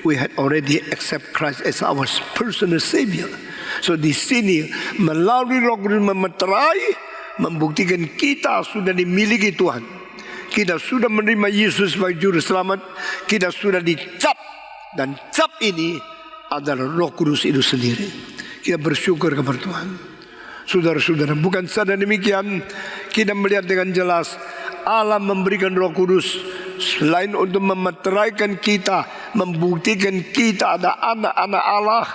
Speaker 1: We had already accepted Christ as our personal Savior. So di sini melalui Roh Kudus memeterai, membuktikan kita sudah dimiliki Tuhan. Kita sudah menerima Yesus sebagai juru selamat. Kita sudah dicap, dan cap ini adalah Roh Kudus itu sendiri. Kita bersyukur kepada Tuhan. Saudara-saudara, bukan saja demikian, kita melihat dengan jelas Allah memberikan Roh Kudus selain untuk memeteraikan kita, membuktikan kita ada anak-anak Allah.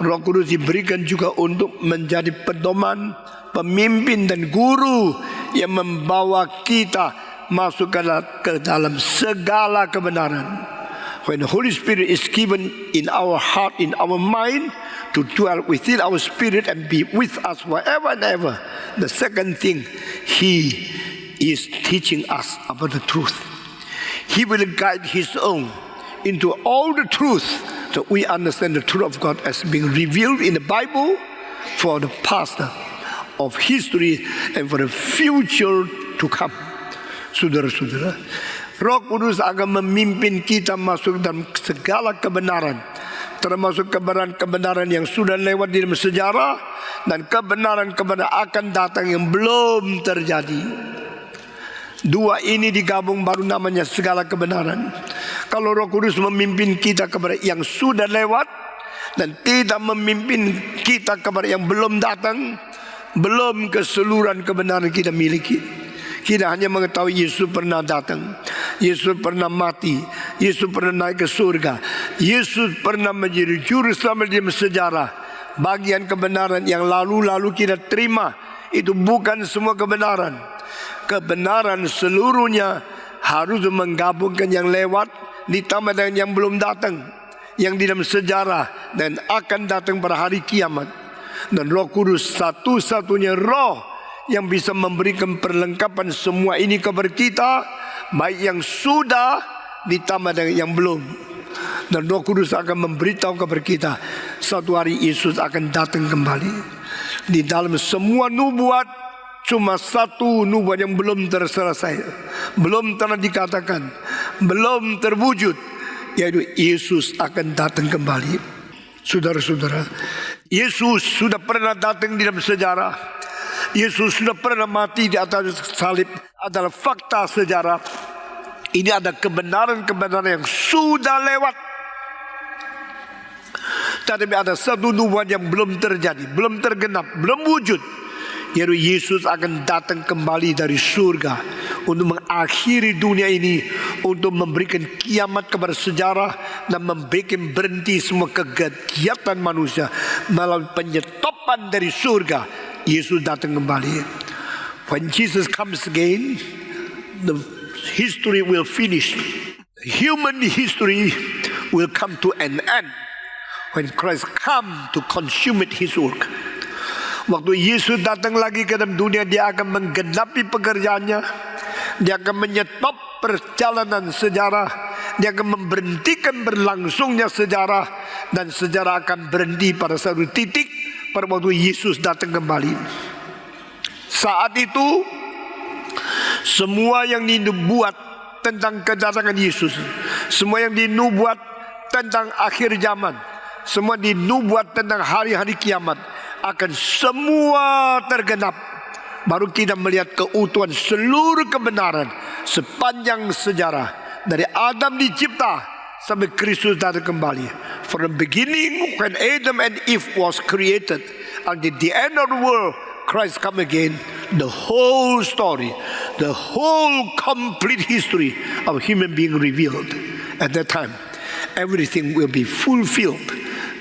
Speaker 1: Roh Kudus diberikan juga untuk menjadi pedoman, pemimpin dan guru yang membawa kita masuk ke dalam segala kebenaran. When the Holy Spirit is given in our heart, in our mind, to dwell within our spirit and be with us forever and ever. The second thing, He is teaching us about the truth. He will guide His own into all the truth, that we understand the truth of God as being revealed in the Bible for the past of history and for the future to come. Saudara-saudara, Roh Kudus akan memimpin kita masuk dalam segala kebenaran, termasuk kebenaran-kebenaran yang sudah lewat di dalam sejarah dan kebenaran-kebenaran akan datang yang belum terjadi. Dua ini digabung baru namanya segala kebenaran. Kalau Roh Kudus memimpin kita kepada yang sudah lewat dan tidak memimpin kita kepada yang belum datang, belum keseluruhan kebenaran kita miliki. Kita hanya mengetahui Yesus pernah datang, Yesus pernah mati, Yesus pernah naik ke surga, Yesus pernah menjadi juru selamat di sejarah. Bagian kebenaran yang lalu-lalu kita terima itu bukan semua kebenaran. Kebenaran seluruhnya harus menggabungkan yang lewat ditambah dengan yang belum datang, yang di dalam sejarah dan akan datang pada hari kiamat. Dan Roh Kudus satu-satunya Roh yang bisa memberikan perlengkapan semua ini kepada kita, baik yang sudah ditambah dengan yang belum. Dan Roh Kudus akan memberitahu kepada kita suatu hari Yesus akan datang kembali. Di dalam semua nubuat, cuma satu nubuat yang belum terselesai, belum pernah dikatakan, belum terwujud, yaitu Yesus akan datang kembali. Saudara-saudara, Yesus sudah pernah datang di dalam sejarah. Yesus sudah pernah mati di atas salib, adalah fakta sejarah. Ini ada kebenaran-kebenaran yang sudah lewat. Tetapi ada satu nubuat yang belum terjadi, belum tergenap, belum wujud, yaitu Yesus akan datang kembali dari surga untuk mengakhiri dunia ini, untuk memberikan kiamat kepada sejarah dan membuat berhenti semua kegiatan manusia melalui penyetopan dari surga. Yesus datang kembali. When Jesus comes again, the history will finish. Human history will come to an end when Christ come to consummate His work. Waktu Yesus datang lagi ke dalam dunia, Dia akan menggenapi pekerjaannya. Dia akan menyetop perjalanan sejarah. Dia akan memberhentikan berlangsungnya sejarah, dan sejarah akan berhenti pada satu titik pada waktu Yesus datang kembali. Saat itu semua yang dinubuat tentang kedatangan Yesus, semua yang dinubuat tentang akhir zaman, semua dinubuat tentang hari-hari kiamat, akan semua tergenap. Baru kita melihat keutuhan seluruh kebenaran sepanjang sejarah, dari Adam dicipta sampai Kristus datang kembali. From the beginning, when Adam and Eve was created, until the end of the world, Christ come again. The whole story, the whole complete history of human being revealed. At that time, everything will be fulfilled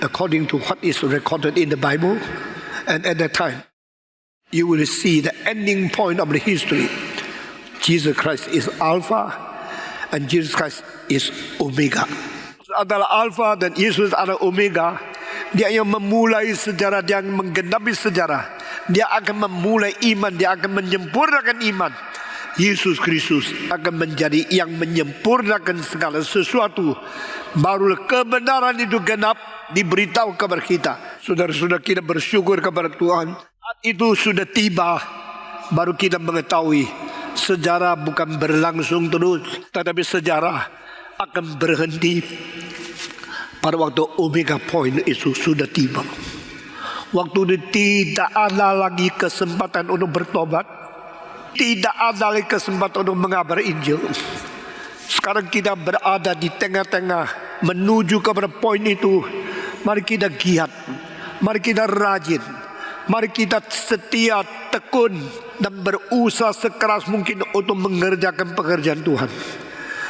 Speaker 1: according to what is recorded in the Bible. And at that time, you will see the ending point of the history. Jesus Christ is Alpha and Jesus Christ is Omega. Adalah Alpha dan Yesus adalah Omega. Dia yang memulai sejarah, dia yang menggenapi sejarah. Dia akan memulai iman, dia akan menyempurnakan iman. Yesus Kristus akan menjadi yang menyempurnakan segala sesuatu. Baru kebenaran itu genap, diberitahu kepada kita. Saudara-saudara, kita bersyukur kepada Tuhan. Itu sudah tiba, baru kita mengetahui sejarah bukan berlangsung terus, tetapi sejarah akan berhenti pada waktu Omega Point itu sudah tiba. Waktu itu tidak ada lagi kesempatan untuk bertobat, tidak ada lagi kesempatan untuk mengabar Injil. Sekarang kita berada di tengah-tengah menuju kepada poin itu. Mari kita giat, mari kita rajin, mari kita setia, tekun, dan berusaha sekeras mungkin untuk mengerjakan pekerjaan Tuhan.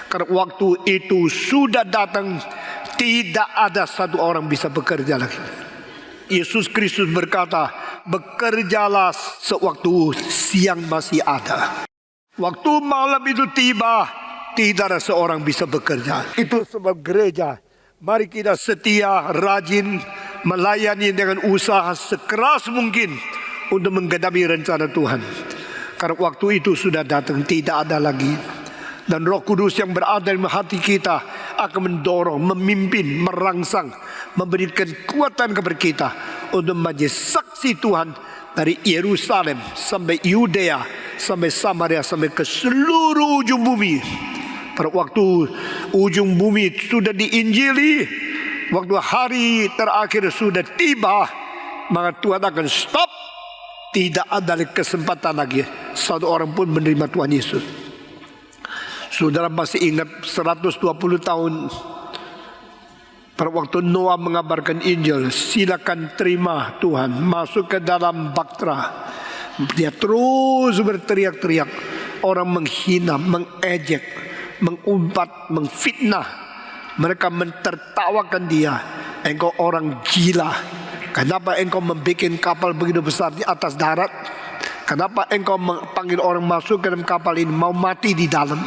Speaker 1: Karena waktu itu sudah datang, tidak ada satu orang bisa bekerja lagi. Yesus Kristus berkata, bekerjalah sewaktu siang masih ada. Waktu malam itu tiba, tidak ada seorang bisa bekerja. Itu sebab gereja, mari kita setia, rajin, melayani dengan usaha sekeras mungkin untuk menggenapi rencana Tuhan. Karena waktu itu sudah datang, tidak ada lagi. Dan Roh Kudus yang berada di hati kita akan mendorong, memimpin, merangsang, memberikan kekuatan kepada kita untuk menjadi saksi Tuhan dari Yerusalem sampai Yudea, sampai Samaria, sampai ke seluruh ujung bumi. Pada waktu ujung bumi sudah diinjili, waktu hari terakhir sudah tiba, maka Tuhan akan stop. Tidak ada kesempatan lagi satu orang pun menerima Tuhan Yesus. Saudara masih ingat 120 tahun pada waktu Noah mengabarkan Injil, silakan terima Tuhan, masuk ke dalam bahtera. Dia terus berteriak-teriak, orang menghina, mengejek, mengumpat, mengfitnah. Mereka mentertawakan dia. Engkau orang gila, kenapa engkau membuat kapal begitu besar di atas darat? Kenapa engkau panggil orang masuk ke dalam kapal ini mau mati di dalam?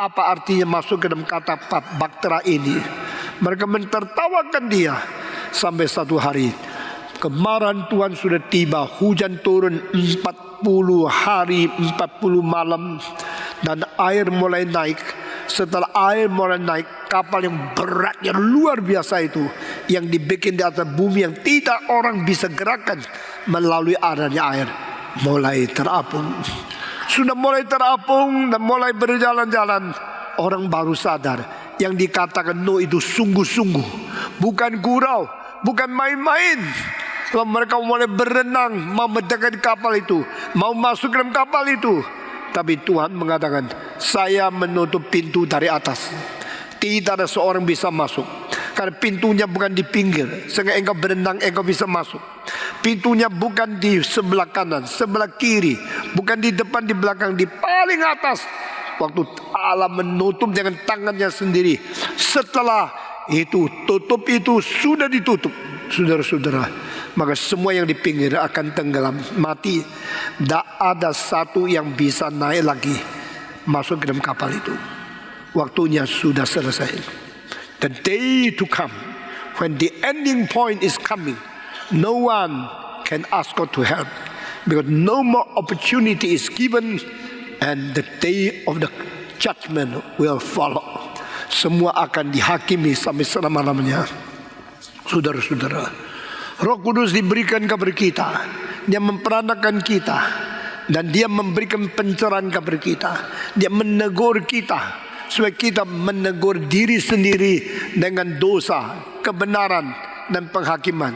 Speaker 1: Apa artinya masuk ke dalam kata bahtera ini? Mereka mentertawakan dia. Sampai satu hari kemarahan Tuhan sudah tiba. Hujan turun 40 hari 40 malam. Dan air mulai naik. Setelah air mulai naik, kapal yang berat, yang luar biasa itu, yang dibikin di atas bumi, yang tidak orang bisa gerakan, melalui adanya air, mulai terapung. Sudah mulai terapung dan mulai berjalan-jalan, orang baru sadar yang dikatakan Nuh itu sungguh-sungguh, bukan gurau, bukan main-main. Kalau mereka mulai berenang, mau mendekati kapal itu, mau masuk ke dalam kapal itu, tapi Tuhan mengatakan, saya menutup pintu dari atas, tidak ada seorang bisa masuk. Karena pintunya bukan di pinggir, sehingga engkau berenang engkau bisa masuk. Pintunya bukan di sebelah kanan, sebelah kiri, bukan di depan, di belakang, di paling atas. Waktu Allah menutup dengan tangannya sendiri, setelah itu tutup itu sudah ditutup, saudara-saudara, maka semua yang di pinggir akan tenggelam, mati. Tak ada satu yang bisa naik lagi masuk ke dalam kapal itu. Waktunya sudah selesai. The day to come, when the ending point is coming, no one can ask God to help, because no more opportunity is given, and the day of the judgment will follow. Semua akan dihakimi sampai selama-lamanya. Saudara-saudara, Roh Kudus diberikan kepada kita, Dia memperanakan kita, dan Dia memberikan pencerahan kepada kita. Dia menegur kita supaya kita menegur diri sendiri dengan dosa, kebenaran, dan penghakiman.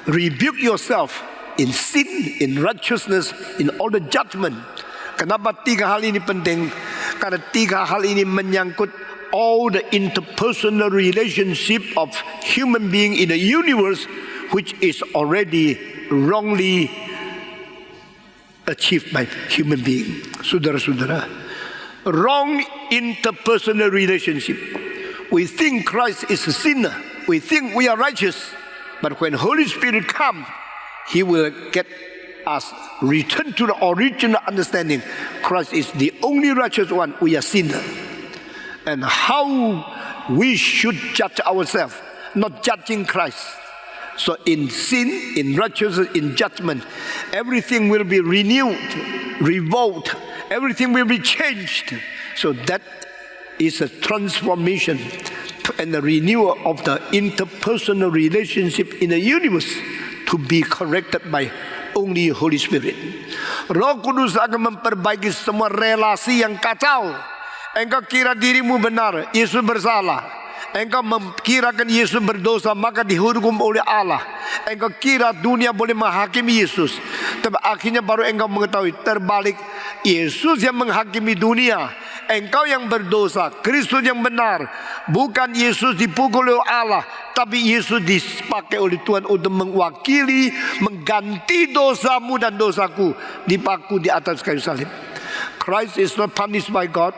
Speaker 1: Rebuke yourself in sin, in righteousness, in all the judgment. Kenapa tiga hal ini penting? Karena tiga hal ini menyangkut all the interpersonal relationship of human being in the universe, which is already wrongly achieved by human being. Saudara-saudara, wrong interpersonal relationship. We think Christ is a sinner. We think we are righteous. But when Holy Spirit comes, He will get us return to the original understanding. Christ is the only righteous one. We are sinner. And how we should judge ourselves, not judging Christ. So in sin, in righteousness, in judgment, everything will be renewed, revoked. Everything will be changed. So that is a transformation and the renewal of the interpersonal relationship in the universe to be corrected by only Holy Spirit. Roh Kudus akan memperbaiki semua relasi yang kacau. Engkau kira dirimu benar, Yesus bersalah. Engkau mengkirakan Yesus berdosa, maka dihukum oleh Allah. Engkau kira dunia boleh menghakimi Yesus, tapi akhirnya baru engkau mengetahui terbalik. Yesus yang menghakimi dunia, engkau yang berdosa. Kristus yang benar, bukan Yesus dipukul oleh Allah, tapi Yesus dipakai oleh Tuhan untuk mewakili, mengganti dosamu dan dosaku, dipaku di atas kayu salib. Christ is not punished by God.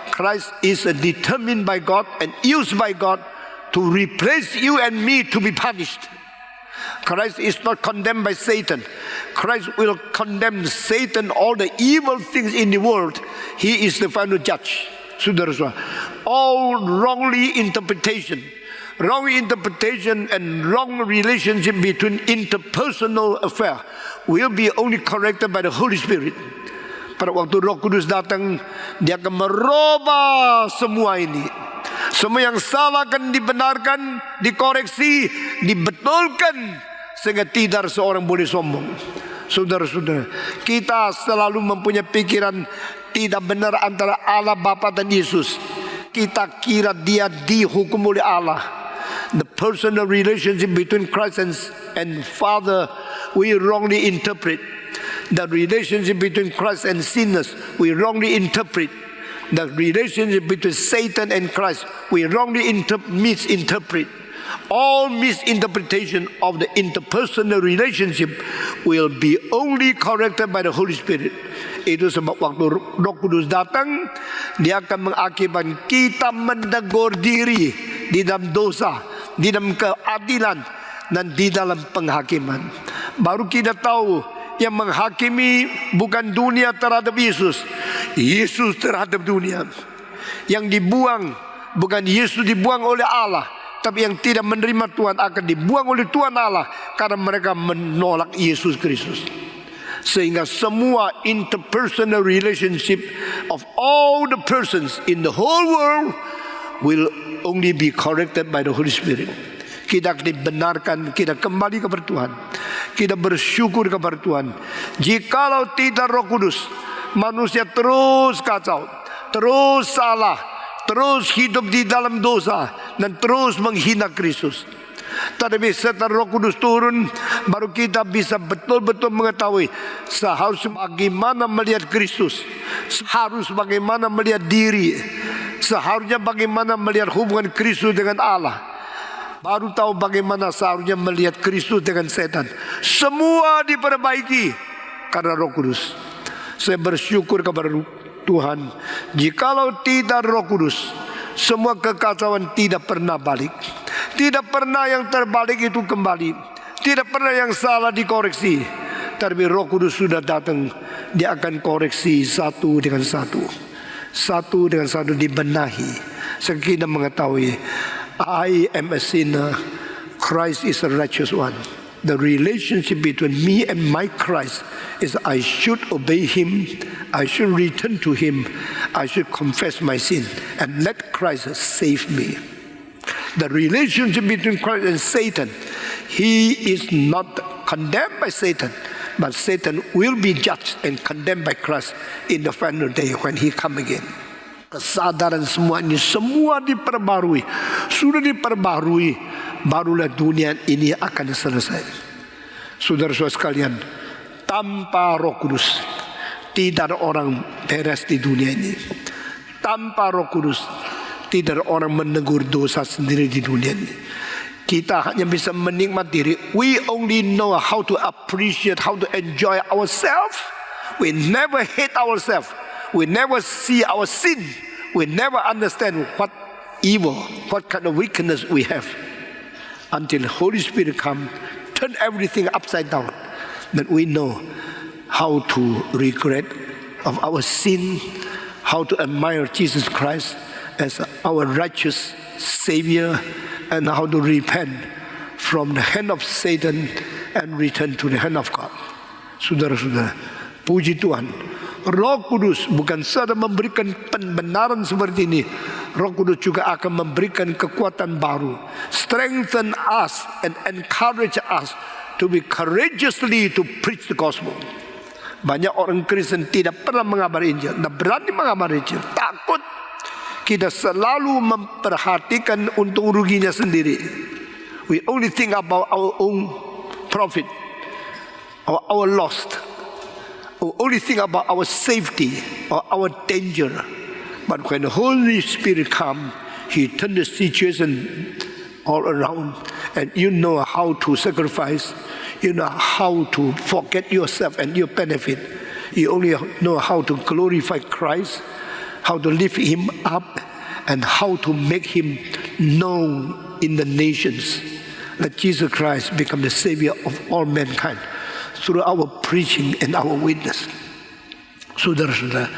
Speaker 1: Christ is determined by God and used by God to replace you and me to be punished. Christ is not condemned by Satan. Christ will condemn Satan, all the evil things in the world. He is the final judge. Saudara-saudara, all wrongly interpretation and wrong relationship between interpersonal affair will be only corrected by the Holy Spirit. Pada waktu Roh Kudus datang, Dia akan merubah semua ini. Semua yang salah akan dibenarkan, dikoreksi, dibetulkan, sehingga tidak seorang boleh sombong. Saudara-saudara, kita selalu mempunyai pikiran tidak benar antara Allah Bapa dan Yesus. Kita kira Dia dihukum oleh Allah. The personal relationship between Christ and Father, we wrongly interpret. The relationship between Christ and sinners, we wrongly interpret. The relationship between Satan and Christ, we wrongly misinterpret. All misinterpretation of the interpersonal relationship will be only corrected by the Holy Spirit. Itu sebab waktu Roh Kudus datang, Dia akan mengakibatkan kita menegur diri di dalam dosa, di dalam keadilan, dan di dalam penghakiman. Baru kita tahu yang menghakimi bukan dunia terhadap Yesus, Yesus terhadap dunia. Yang dibuang bukan Yesus dibuang oleh Allah, tapi yang tidak menerima Tuhan akan dibuang oleh Tuhan Allah, karena mereka menolak Yesus Kristus. Sehingga semua interpersonal relationship of all the persons in the whole world will only be corrected by the Holy Spirit. Kita dibenarkan, kita kembali kepada Tuhan, kita bersyukur kepada Tuhan. Jikalau tidak Roh Kudus, manusia terus kacau, terus salah, terus hidup di dalam dosa, dan terus menghina Kristus. Tetapi setelah Roh Kudus turun, baru kita bisa betul-betul mengetahui seharusnya bagaimana melihat Kristus, harus bagaimana melihat diri, seharusnya bagaimana melihat hubungan Kristus dengan Allah. Baru tahu bagaimana seharusnya melihat Kristus dengan setan. Semua diperbaiki karena Roh Kudus. Saya bersyukur kepada Tuhan, jikalau tidak Roh Kudus, semua kekacauan tidak pernah balik. Tidak pernah yang terbalik itu kembali. Tidak pernah yang salah dikoreksi. Tapi Roh Kudus sudah datang, Dia akan koreksi satu dengan satu, satu dengan satu dibenahi. Sehingga kita mengetahui, I am a sinner, Christ is a righteous one. The relationship between me and my Christ is I should obey Him, I should return to Him, I should confess my sin and let Christ save me. The relationship between Christ and Satan, he is not condemned by Satan, but Satan will be judged and condemned by Christ in the final day when He come again. Kesadaran semua ini semua diperbarui, sudah diperbarui, barulah dunia ini akan selesai. Saudara-saudara sekalian, tanpa Roh Kudus tidak ada orang beres di dunia ini. Tanpa Roh Kudus tidak ada orang menegur dosa sendiri di dunia ini. Kita hanya bisa menikmati diri. We only know how to appreciate, how to enjoy ourselves. We never hate ourselves. We never see our sin. We never understand what evil, what kind of weakness we have. Until the Holy Spirit come, turn everything upside down. Then we know how to regret of our sin, how to admire Jesus Christ as our righteous Savior, and how to repent from the hand of Satan and return to the hand of God. Saudara-saudara, puji Tuhan, Roh Kudus bukan saja memberikan pembenaran seperti ini, Roh Kudus juga akan memberikan kekuatan baru, strengthen us and encourage us to be courageously to preach the gospel. Banyak orang Kristen tidak pernah mengabari Injil, tidak berani mengabari Injil, takut. kita selalu memperhatikan untung ruginya sendiri. We only think about our own profit, or our loss. We only think about our safety or our danger. But when the Holy Spirit comes, He turns the situation all around, and you know how to sacrifice. You know how to forget yourself and your benefit. You only know how to glorify Christ, how to lift Him up, and how to make Him known in the nations. Let Jesus Christ become the Savior of all mankind through our preaching and our witness. Saudara-saudara,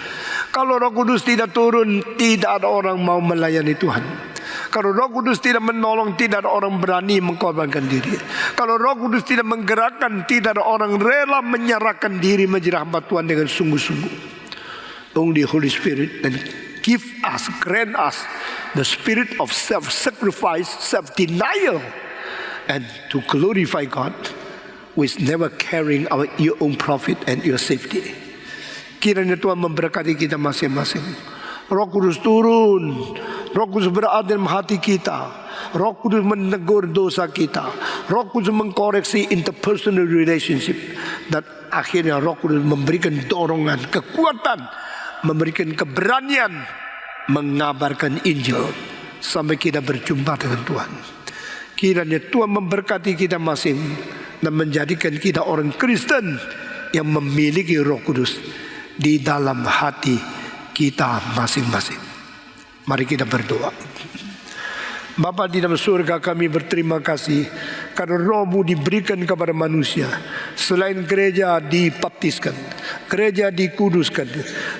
Speaker 1: kalau Roh Kudus tidak turun, tidak ada orang mau melayani Tuhan. Kalau Roh Kudus tidak menolong, tidak ada orang berani mengorbankan diri. Kalau Roh Kudus tidak menggerakkan, tidak ada orang rela menyerahkan diri menjadi hamba Tuhan dengan sungguh-sungguh. Only Holy Spirit and give us, grant us the spirit of self-sacrifice, self-denial, and to glorify God with never carrying your own profit and your safety. Kiranya Tuhan memberkati kita masing-masing. Roh Kudus turun, Roh Kudus berada dalam hati kita, Roh Kudus menegur dosa kita, Roh Kudus mengkoreksi interpersonal relationship, dan akhirnya Roh Kudus memberikan dorongan, kekuatan, memberikan keberanian mengabarkan Injil sampai kita berjumpa dengan Tuhan. Kiranya Tuhan memberkati kita masing dan menjadikan kita orang Kristen yang memiliki Roh Kudus di dalam hati kita masing-masing. Mari kita berdoa. Bapa di dalam surga, kami berterima kasih karena Roh-Mu diberikan kepada manusia. Selain gereja dibaptiskan, gereja dikuduskan,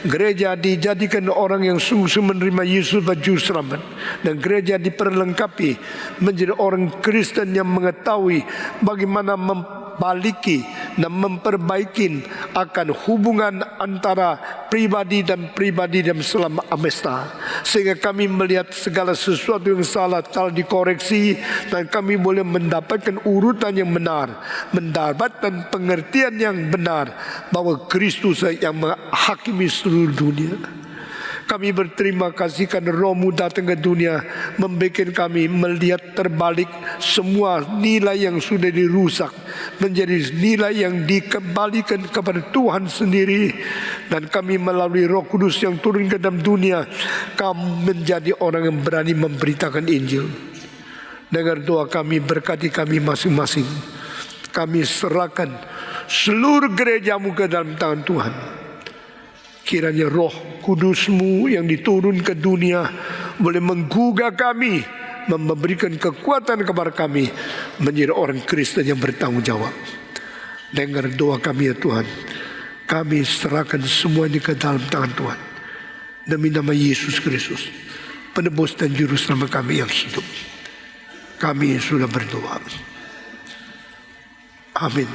Speaker 1: gereja dijadikan orang yang sungguh menerima Yesus sebagai juru selamat, dan gereja diperlengkapi menjadi orang Kristen yang mengetahui bagaimana membaliki dan memperbaiki akan hubungan antara pribadi dan pribadi dalam selama amesta, sehingga kami melihat segala sesuatu yang salah telah dikoreksi dan kami boleh mendapatkan urutan yang benar, mendapatkan pengertian yang benar bahwa Kristus yang menghakimi seluruh dunia. Kami berterima kasih karena Roh-Mu datang ke dunia, membuat kami melihat terbalik semua nilai yang sudah dirusak menjadi nilai yang dikembalikan kepada Tuhan sendiri. Dan kami melalui Roh Kudus yang turun ke dalam dunia, kami menjadi orang yang berani memberitakan Injil. Dengar doa kami, berkati kami masing-masing. Kami serahkan seluruh gereja-Mu ke dalam tangan Tuhan. Kiranya Roh Kudus-Mu yang diturun ke dunia boleh menggugah kami, memberikan kekuatan kepada kami menjadi orang Kristen yang bertanggung jawab. Dengar doa kami ya Tuhan. Kami serahkan semuanya ke dalam tangan Tuhan. Demi nama Yesus Kristus, penebus dan juru selamat kami yang hidup. Kami sudah berdoa. Amin.